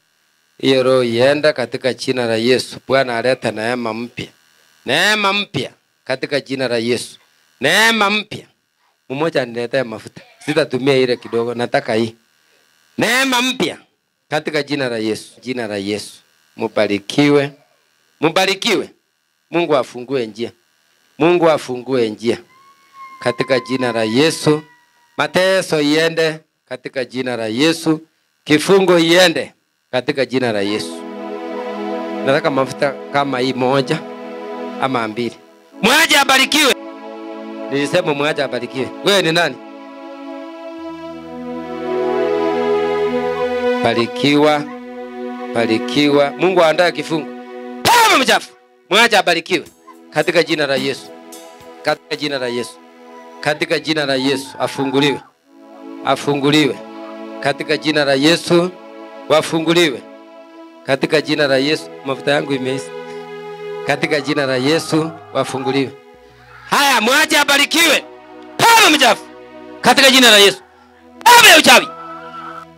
Hiyo roho iende katika jina la Yesu. Bwana aleta neema mpya. Neema mpya katika jina la Yesu. Neema mpya. Mmoja niletee mafuta. Sitatumia ile kidogo, nataka hii. Neema mpya katika jina la Yesu. Jina la Yesu. Mubarikiwe. Mubarikiwe. Mungu afungue njia. Mungu afungue njia katika jina la Yesu. Mateso iende katika jina la Yesu. Kifungo iende katika jina la Yesu. Nataka mafuta kama hii moja ama mbili. Mwaje abarikiwe. Nilisema mwaje abarikiwe. Wewe ni nani? Barikiwa. Barikiwa. Mungu aandae kifungo. Pepo mchafu. Mwaje abarikiwe katika jina la Yesu. Katika jina la Yesu. Katika jina la Yesu afunguliwe. Afunguliwe. Katika jina la Yesu wafunguliwe. Katika jina la Yesu. Mafuta yangu imeisha. Katika jina la Yesu wafunguliwe. Haya, mwaje abarikiwe. Pepo mchafu. Katika jina la Yesu. Pepo ya uchawi.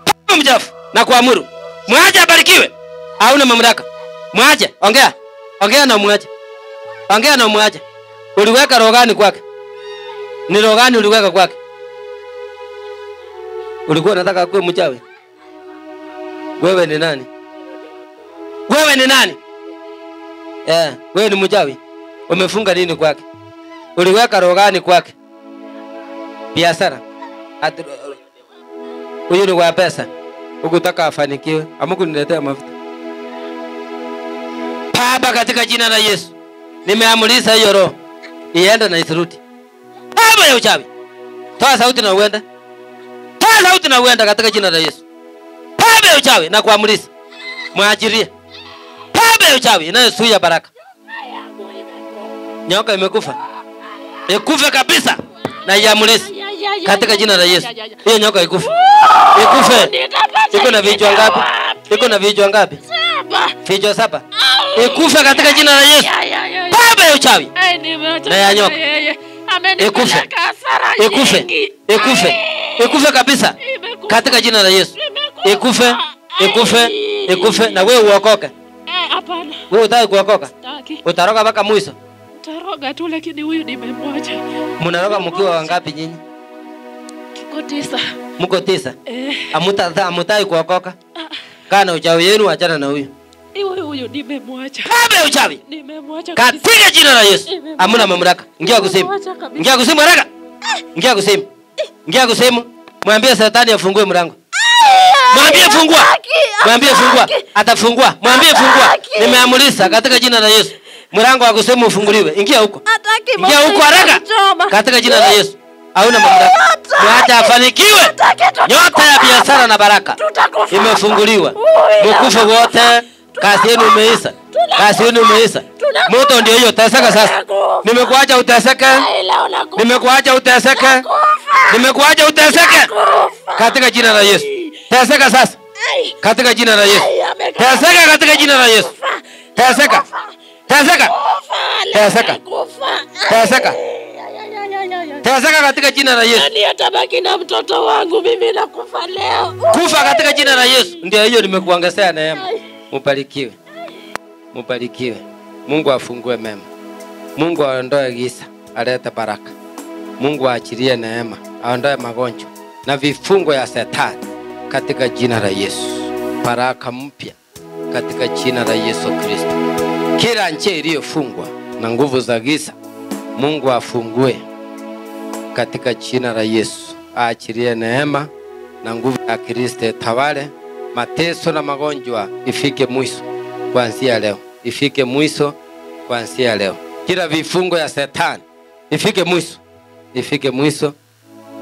Pepo mchafu na kuamuru. Mwaje abarikiwe. Hauna mamlaka. Mwaje, ongea. Ongea na mwaje. Ongea na mwaje. Uliweka roho gani kwake? Ni roho gani uliweka kwake? Ulikuwa unataka kuwe mchawi? Wewe ni nani? Wewe ni nani? Wewe ni mchawi. Umefunga nini kwake? Uliweka roho gani kwake? Biashara. Huyu ni kwa pesa. Ukutaka afanikiwe, amkuniletea mafuta. Baba, katika jina la Yesu, nimeamrisha hiyo roho iende na isirudi. Baba ya uchawi, toa sauti na uende. Toa sauti na uende katika jina la Yesu. Baba ya uchawi, na kuamrisha mwajirie. Baba ya uchawi inayozuia baraka. Nyoka imekufa. Ikufe kabisa na iamrisha katika jina la Yesu. Hiyo nyoka ikufe. Ikufe. Iko na vichwa ngapi? Iko na vichwa ngapi? 7. Vichwa 7. Ikufe katika jina la Yesu. Baba ya uchawi na ya nyoka. Ikufe. Ikufe. Ikufe. Ikufe kabisa katika jina la Yesu. Ikufe. Ikufe. Ikufe na wewe uokoke. Hapana. Wewe utaki kuokoka? Sitaki. Utaroga mpaka mwisho? Utaroga tu, lakini huyu nimemwacha. Mnaroga mkiwa wangapi nyinyi? Tuko 9. Mko 9? Amutai kuokoka? Kana uchawi yenu, achana na huyu. Huyu nimemwacha. Baba uchawi. Nimemwacha. Katika jina la Yesu. Hamuna mamlaka. Ingia kuzimu. Ingia kuzimu haraka. Ingia kuzimu. Ingia kuzimu. Mwambie Shetani afungue mlango. Mwambie fungua. Mwambie fungua. Atafungua. Mwambie fungua. Nimeamrisha katika jina la Yesu. Mlango wa kuzimu ufunguliwe. Ingia huko. Ingia huko haraka. Katika jina la Yesu. Hauna mamlaka. Mwacha afanikiwe. Nyota ya biashara na baraka imefunguliwa. Mkufe wote. Kazi yenu imeisha. Kazi yenu imeisha. Moto ndio hiyo, teseka sasa. Nimekuacha uteseke. Nimekuacha uteseke. Nimekuacha uteseke. Katika jina la Yesu. Teseka sasa. Katika jina la Yesu. Teseka katika jina la Yesu. Teseka. Teseka. Teseka. Teseka. Teseka katika jina la Yesu. Nani atabaki na mtoto wangu? Mimi nakufa leo. Kufa katika jina la Yesu. Ndio hiyo nimekuongezea neema. Mubarikiwe. Mubarikiwe. Mungu afungue mema. Mungu aondoe giza, alete baraka. Mungu aachilie neema, aondoe magonjwa na vifungo ya Shetani katika jina la Yesu. Baraka mpya katika jina la Yesu Kristo. Kila njia iliyofungwa na nguvu za giza, Mungu afungue katika jina la Yesu. Aachilie neema na nguvu ya Kristo tawale. Mateso na magonjwa ifike mwisho kuanzia leo. Ifike mwisho kuanzia leo. Kila vifungo ya Shetani ifike mwisho. Ifike mwisho.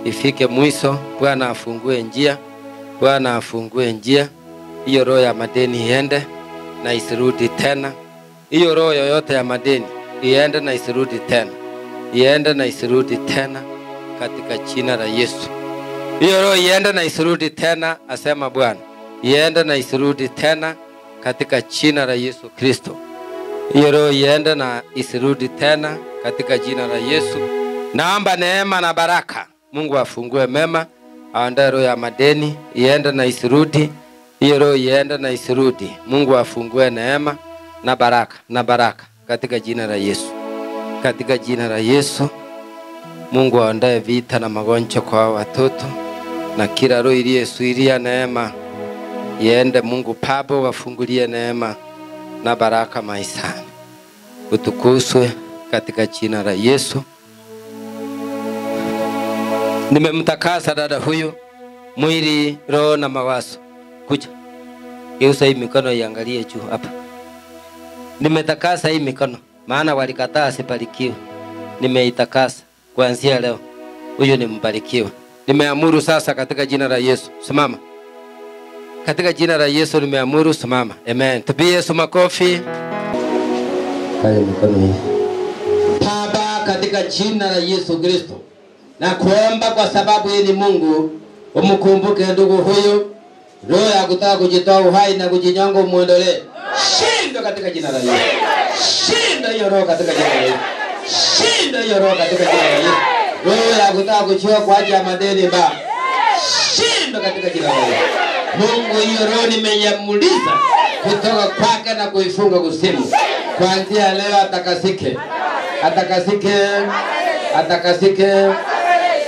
Ifike mwisho. Bwana afungue njia. Bwana afungue njia. Hiyo roho ya madeni iende na isirudi tena. Hiyo roho yoyote ya madeni iende na isirudi tena. Iende na isirudi tena katika jina la Yesu. Hiyo roho iende na isirudi tena, asema Bwana. Iende na isirudi tena katika jina la Yesu Kristo. Hiyo roho iende na isirudi tena katika jina la Yesu. Naomba neema na baraka. Mungu afungue mema, aondoe roho ya madeni, iende na isirudi. Hiyo roho iende na isirudi. Mungu afungue neema na baraka katika jina la Yesu. Katika jina la Yesu. Mungu aondoe vita na magonjwa kwa watoto na kila roho iliyozuilia neema iende. Mungu Baba wafungulie neema na baraka maishani. Utukuzwe katika jina la Yesu. Nimemtakasa dada huyu mwili, roho na mawazo. Kuja. Geuza hii mikono iangalie juu hapa. Nimetakasa hii mikono, maana walikataa asibarikiwe. Nimeitakasa kuanzia leo. Huyo ni mbarikiwa. Nimeamuru sasa katika jina la Yesu. Simama. Katika jina la Yesu nimeamuru, simama. Amen. Tupie Yesu makofi. Kaya mikono hii. Baba, katika jina la Yesu Kristo, na kuomba kwa sababu yeye ni Mungu, umkumbuke ndugu huyu. Roho ya kutaka kujitoa uhai na kujinyonga umuondolee. Shinda katika jina la Yesu. Shinda hiyo roho katika jina la Yesu. Shinda hiyo roho katika jina la Yesu. Roho ya kutaka kuchua kwa ajili ya madeni ba. Shinda katika jina la Yesu. Mungu, hiyo roho nimeiamuliza kutoka kwake na kuifunga kuzimu. Kuanzia leo atakasike. Atakasike. Atakasike.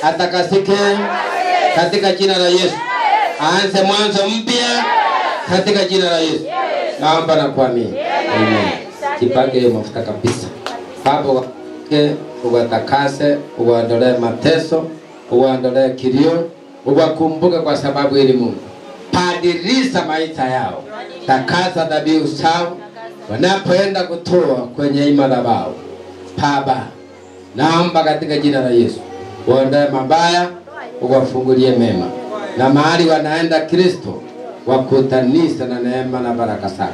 Atakasike katika jina la Yesu. Aanze mwanzo mpya katika jina la Yesu. Naomba na kuamini. Amen. Kipake hiyo mafuta kabisa. Hapo wake uwatakase, uwaondolee mateso, uwaondolee kilio, uwakumbuke kwa sababu ili Mungu. Padirisha maisha yao. Takasa dhabihu zao wanapoenda kutoa kwenye madhabahu. Baba, naomba katika jina la Yesu, uondoe mabaya, uwafungulie mema. Na mahali wanaenda Kristo, wakutanisha na neema na baraka zako.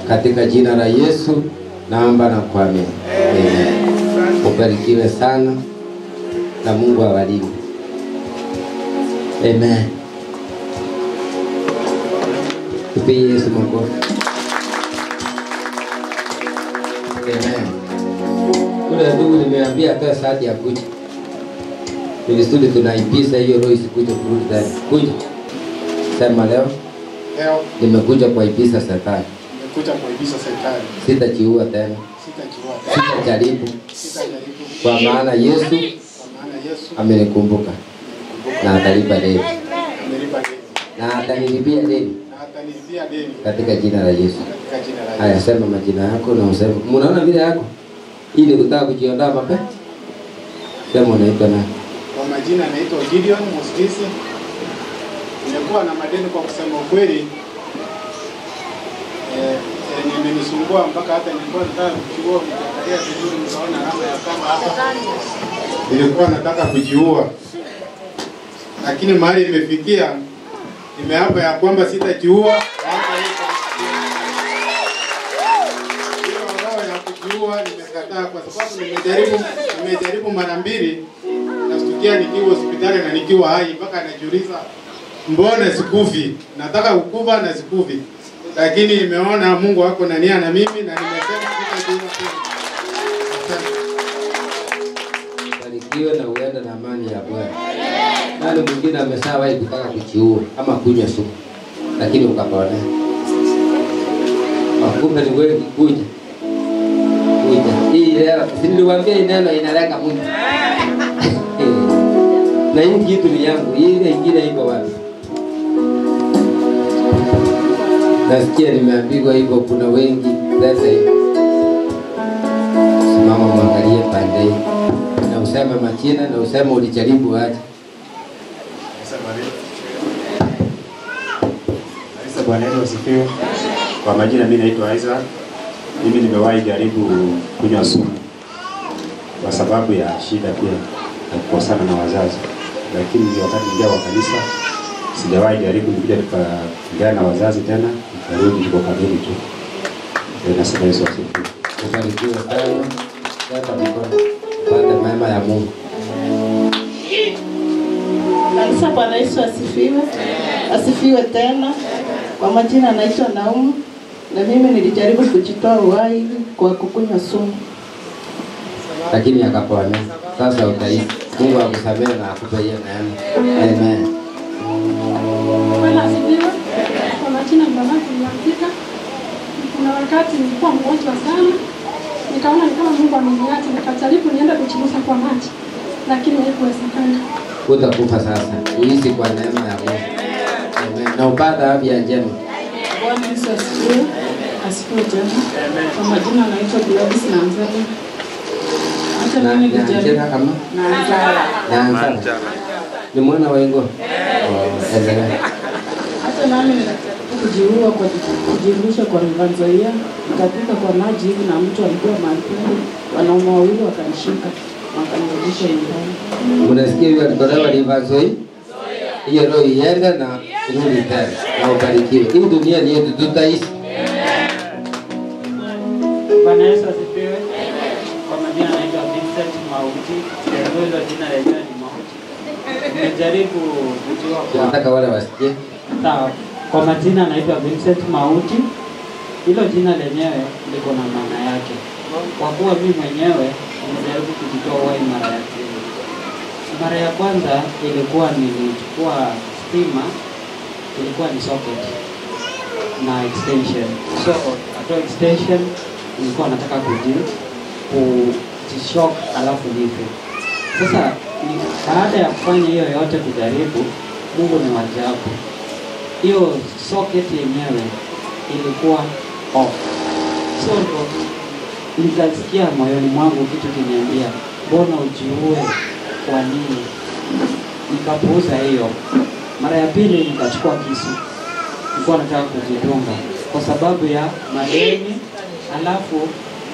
Katika jina la Yesu naomba na kuamini. Amen. Ubarikiwe sana na Mungu awalinde. Amen. Tupie Yesu makofi. Amen. Kule ndugu nimeambia kwa saati ya kuja. Tulisudi tunaipisa hiyo roho isikuje kurudi tena. Kuja. Sema leo. Leo nimekuja kuipisa Shetani. nimekuja kuibisha Shetani. Sitajiua tena. Sitajaribu. Kwa maana Yesu amenikumbuka. Na atalipa deni. Na atanilipia deni. Katika jina la Yesu. Haya, sema majina yako na useme. Munaona vile yako? Hii ni kutaka kujiondoa mapema. Sema unaitwa nani? Kwa majina naitwa Gideon Musisi. Nimekuwa na madeni kwa kusema ukweli. Nimenisumbua mpaka hata nilikuwa nataka kujiua, nikaangalia vizuri nikaona alama ya kama hapa. Nilikuwa nataka kujiua. Lakini mahali imefikia nimeapa ya kwamba sitajiua. Nimekataa kwa sababu nimejaribu mara mbili, nasikia nikiwa hospitali na nikiwa hai, mpaka najiuliza mbona sikufi? Nataka kukufa na sikufi. Lakini nimeona Mungu wako na nia na mimi, na nimesema sitajiua tena. Barikiwe na uende na amani ya Bwana. Nani mwingine ameshawahi kutaka kujiua ama kunywa sumu lakini ukapona? Kumbe ni wewe kuja. Hii leo niliwaambia neno inaleka Mungu. Na hii kitu ni yangu, ile ingine iko wapi? Nasikia nimeambiwa hivyo, kuna wengi sasa. Simama mwangalie pande na useme majina na useme ulijaribu aje. Bwana Yesu asifiwe. Kwa majina mimi naitwa Isaac. Mimi nimewahi jaribu kunywa sumu kwa sababu ya shida pia na kukosana na wazazi. Lakini wakati nilikuwa kwa kanisa sijawahi jaribu, nilikuja tukapigana na wazazi tena, nikarudi kwa kanuni tu. Nasema Yesu asifiwe. Ubarikiwe sana. Sasa mikono pata mema ya Mungu. Kanisa, Bwana Yesu asifiwe. Asifiwe tena. Kwa majina naitwa Naumu, na mimi nilijaribu kujitoa uhai kwa kukunywa sumu, lakini akapona. Sasa utaishi. Mungu akusamehe na akupe hiyo neema. Amen. Bwana asifiwe. Kwa majina mama tulianzika. Kuna wakati nilikuwa mgonjwa sana. Nikaona ni kama Mungu ameniacha, nikajaribu niende kujibusa kwa maji, lakini haikuwezekana. Utakufa sasa. Uishi kwa neema ya Mungu. Amen. Na upata afya njema. Bwana Yesu asifiwe. Asifiwe tena. Kwa majina naitwa Gladys Nanzala. Hata mimi nilijaribu kama Nanzala. Ni mwana wa Ingo. Hata nami nilijaribu kujiua kwa kujirusha kwa River Nzoia, nikapika kwa maji hivi na mtu alikuwa mahali pale, wanaume wawili wakanishika wakanirudisha nyumbani. Unasikia hiyo alitolewa River Nzoia? Hiyo roho iende na urudi tena na ubarikiwe. Hii dunia ni yetu, tutaishi. Bwana Yesu asifiwe. Kwa majina naitwa Vincent Mauti. Hilo jina lenyewe ni Mauti. Nimejaribu kujua kwa Nataka wale wasikie. sawa. Kwa majina naitwa Vincent Mauti. Hilo jina lenyewe liko na maana yake. Kwa kuwa mimi mwenyewe nimejaribu kujitoa uhai mara ya pili. Mara ya kwanza ilikuwa nilichukua stima, ilikuwa ni socket na extension. So atoa extension nilikuwa nataka kujishock alafu nife. Sasa baada ya kufanya hiyo yote kujaribu, Mungu ni wajabu. Hiyo socket yenyewe ilikuwa off. So nikasikia moyoni mwangu kitu kiniambia, mbona ujiue? Kwa nini? Nikapuuza hiyo. Mara ya pili nikachukua kisu. Nilikuwa nataka kujidunga kwa sababu ya madeni, alafu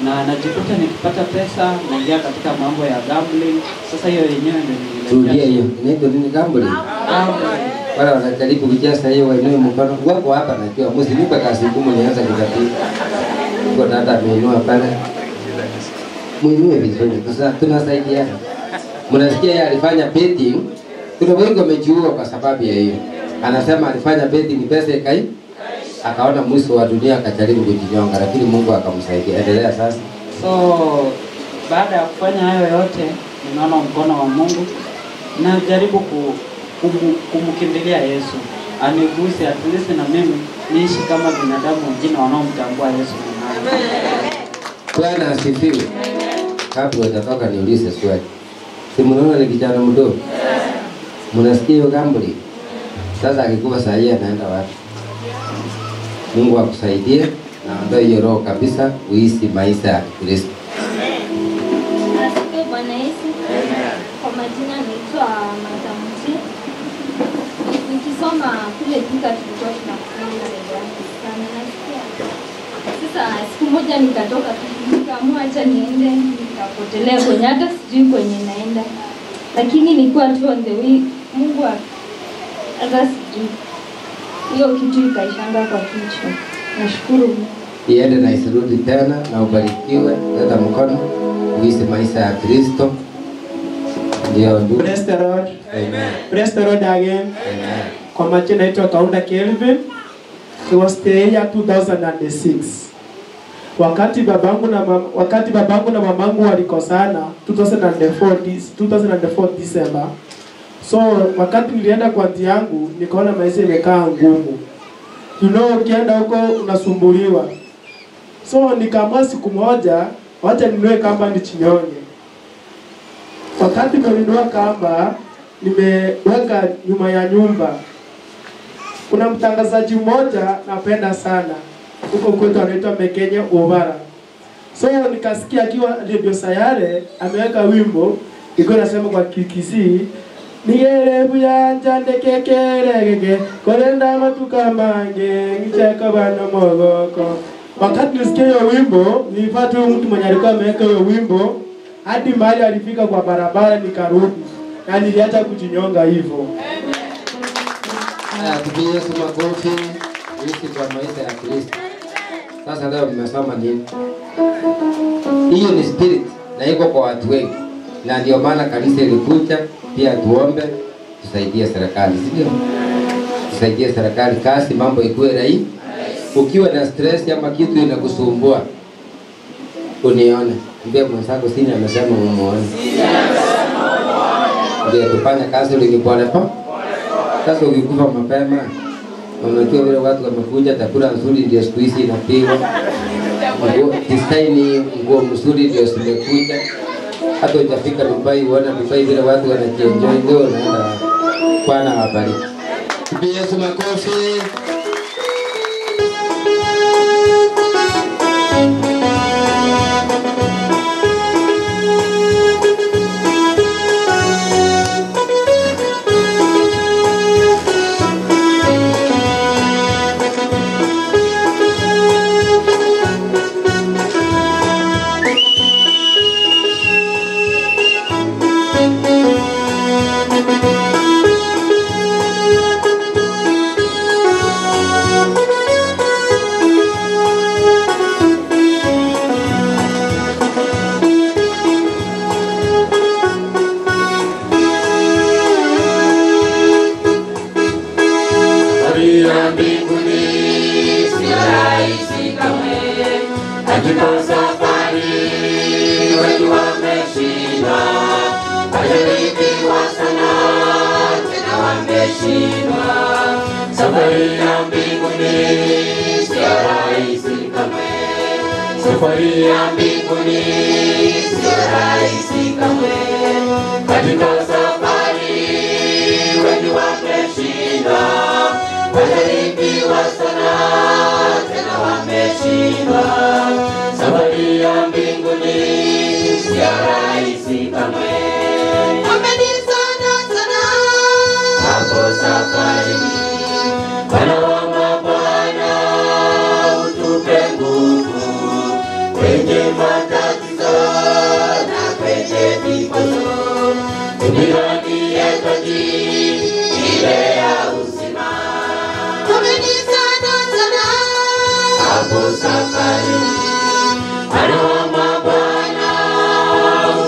na najikuta nikipata pesa naingia katika mambo ya gambling. Sasa hiyo yenyewe ndio Rudia hiyo. Inaitwa nini gambling? Wala wanajaribu kujaza hiyo wainue mkono. Wako hapa najua. Msinipe kazi ngumu nianza kutafuta. Kwa dada ameinua pale. Muinue vizuri. Sasa tunasaidiana. Mnasikia yeye alifanya betting. Kuna wengi wamejiua kwa sababu ya hiyo. Anasema alifanya betting pesa ikai. Akaona mwisho wa dunia akajaribu kujinyonga, lakini Mungu akamsaidia. Endelea sasa. So baada ya kufanya hayo yote, ninaona mkono wa Mungu na jaribu kumkimbilia Yesu. Aniguse at least na mimi niishi kama binadamu wengine wanaomtambua Yesu ni nani. Bwana asifiwe. Kabla hujatoka niulize swali. Si mnaona ni kijana mdogo? Mnasikia hiyo gambling? Sasa akikuwa sahihi anaenda wapi? Mungu akusaidie na ndio hiyo roho kabisa uishi maisha ya Kristo. Asifiwe Bwana Yesu. Kwa majina naitwa Matamuti. Nikisoma kule Thika tulikuwa tunafanya na dada yangu sana nasikia. Sasa siku moja nikatoka nikaamua acha niende, nikapotelea kwenye hata sijui kwenye naenda. Lakini nilikuwa tu on the way. Mungu hata sijui. Hiyo kitu ikaishanga kwa kichwa. Nashukuru Mungu. Iende na isirudi tena na ubarikiwe. Leta mkono uishi maisha ya Kristo. Ndio ndugu. Praise the Lord. Amen. Praise the Lord again. Amen. Kwa majina naitwa Kaunda Kelvin. It was the year 2006. Wakati babangu na mamangu walikosana 2004 December. So wakati nilienda kwa aunti yangu nikaona maisha imekaa ngumu. You know ukienda huko unasumbuliwa. So nikaamua siku moja wacha ninunue kamba nichinyonge. Wakati nilinunua kamba nimeweka nyuma ya nyumba. Kuna mtangazaji mmoja napenda sana. Huko kwetu anaitwa Mekenye Obara. So nikasikia akiwa Radio Sayare ameweka wimbo iko nasema kwa Kikisi Nigere buyanja ndekekerege kolenda matuka mange ngicheka bana mogoko. Wakati nisikia hiyo wimbo nilipata mtu mwenye alikuwa ameweka hiyo wimbo hadi mahali alifika kwa barabara nikarudi na niliacha kujinyonga hivyo. Tupige Yesu makofi. Ishi kwa maisha ya Kristo. Sasa leo mmesoma nini? Hiyo ni spirit na iko kwa watu wengi. Na ndio maana kanisa ilikuja pia tuombe tusaidie serikali, sio? Tusaidie serikali kasi mambo ikuwe rahisi. Ukiwa na stress ama kitu inakusumbua unione. Mbie mwenzako sini amesema umuone. Ndio tufanye kazi ulingipone pa. Sasa ukikufa mapema unajua vile watu wamekuja chakula nzuri ndio siku hizi inapigwa. Design nguo nzuri ndio zimekuja. Hata utafika Dubai uone Dubai vile watu wanajienjoy ndio unaenda Bwana awabariki. Tupige Yesu makofi. ya mbinguni sio rahisi kamwe. Katika safari wengi wameshindwa, wajaribiwa sana tena wameshindwa. Safari ya mbinguni sio rahisi kamwe. Safari ya mbinguni sio rahisi kamwe. Katika safari wengi wameshindwa, wajaribiwa sana tena wameshindwa. Safari ya mbinguni sio rahisi kamwe. Wamenisana sana hapo safarini. Bwana wa mabwana utupe nguvu kwenye matatizo na kwenye vikwazo, tupiganie taji ile ya uzima. Wamenisana sana hapo safarini. Bwana wa mabwana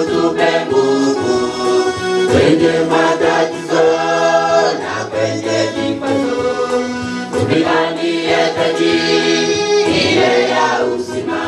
utupe nguvu kwenye matatizo na kwenye vikwazo, tupiganie taji ile ya uzima.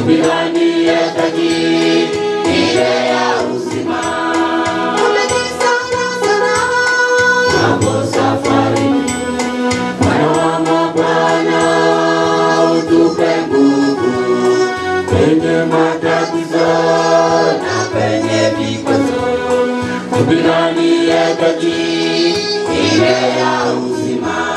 tupiganie taji ile ya uzima. Hapo safari Bwana wa mabwana utupe nguvu kwenye matatizo na penye vikwazo, tupiganie taji ile ya uzima.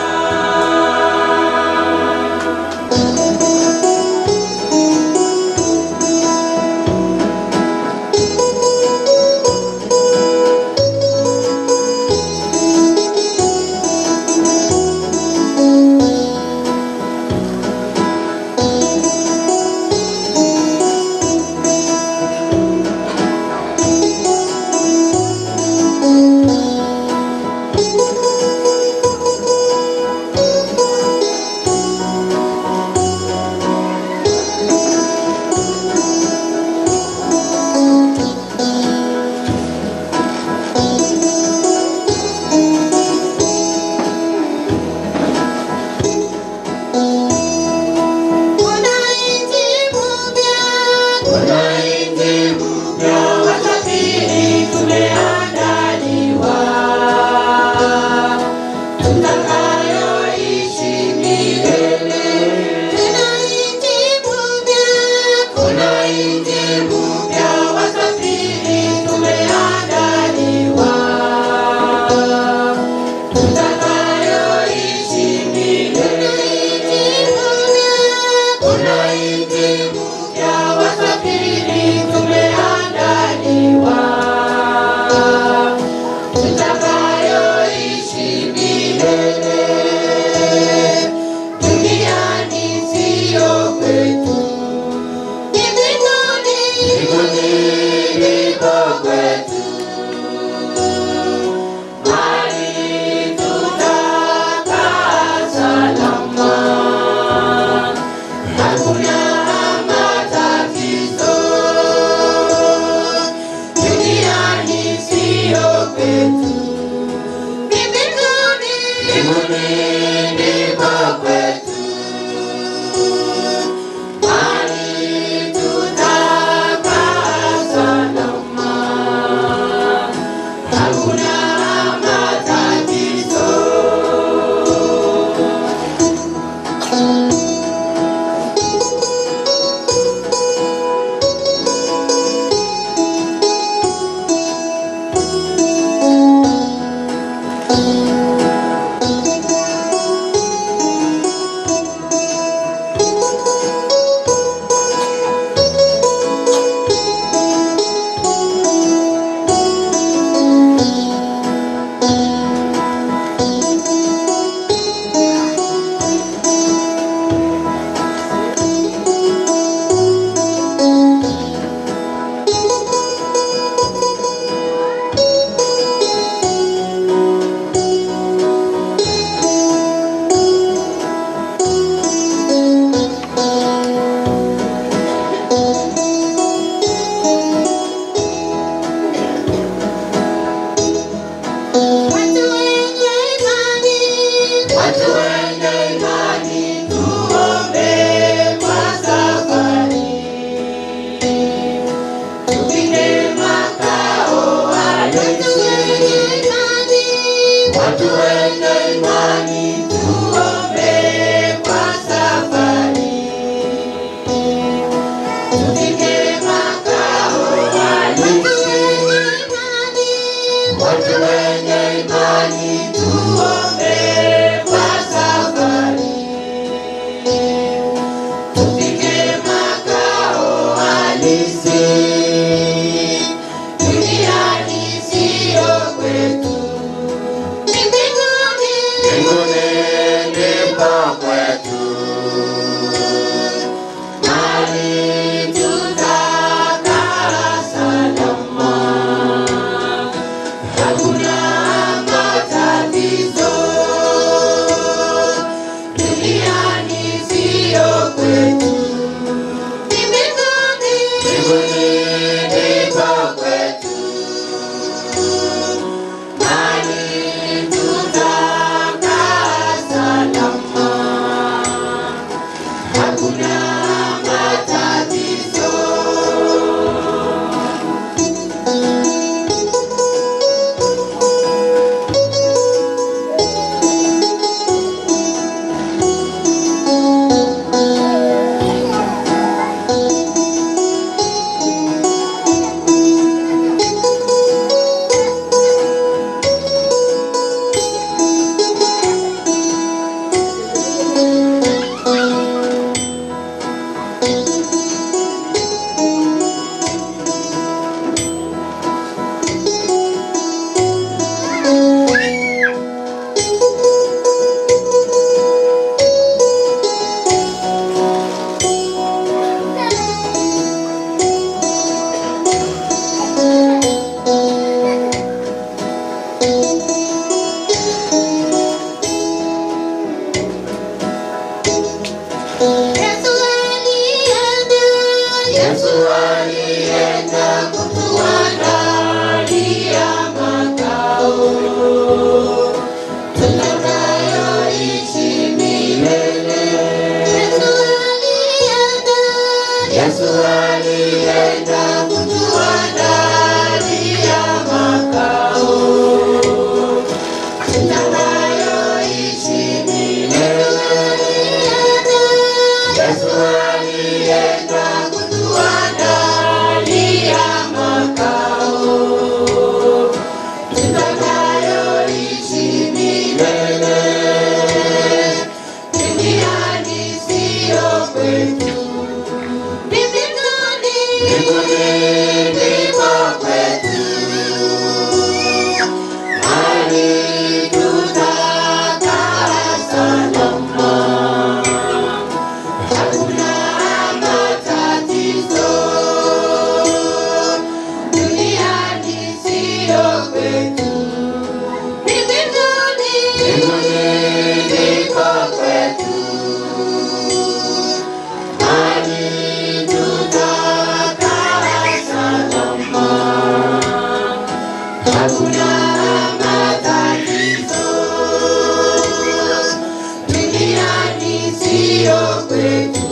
kwetu,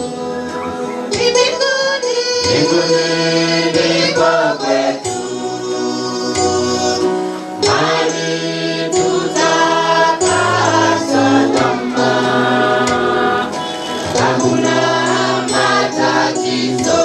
mbinguni ndiko kwetu, mahali tutakaa salama, hakuna matatizo.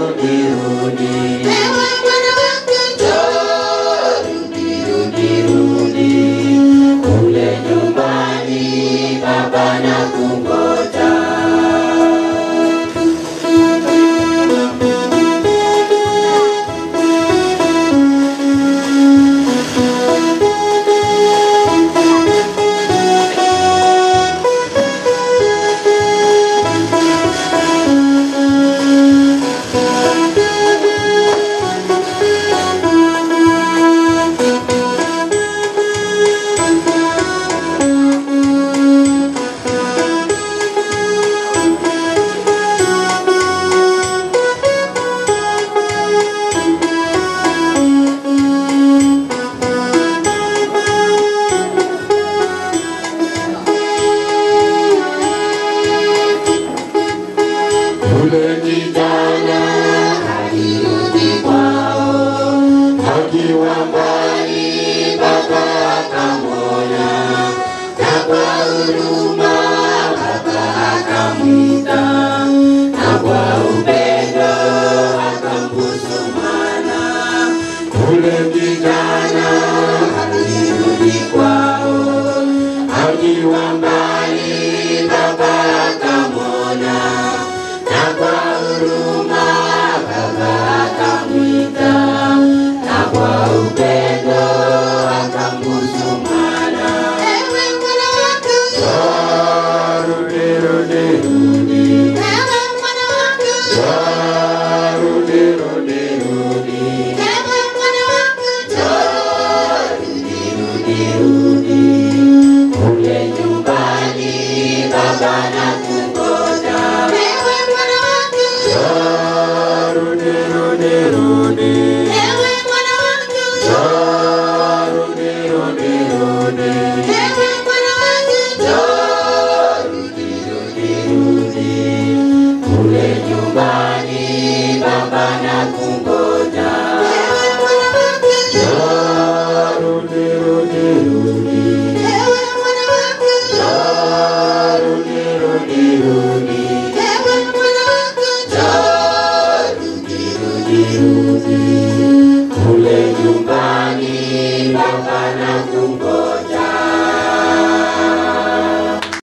Rudi, Ule kijana alirudi kwao, akiwa mbali baba akamwona, na kwa huruma baba akamwita, na kwa upendo akambusu mwana. Ewe mwana wangu, rudi rudi rudi. Ewe mwana wangu, rudi rudi rudi. Ewe mwana wangu, rudi rudi rudi. Kule nyumbani baba anakungoja. Ewe mwana wangu, rudi rudi rudi. Ewe mwana wangu, rudi rudi rudi. Ewe mwana wangu, rudi rudi rudi. Kule nyumbani baba anakungoja. Ewe mwana wangu, rudi rudi rudi. Ewe mwana wangu, rudi rudi rudi. Ewe mwana wangu, rudi rudi rudi. Kule nyumbani baba anakungoja.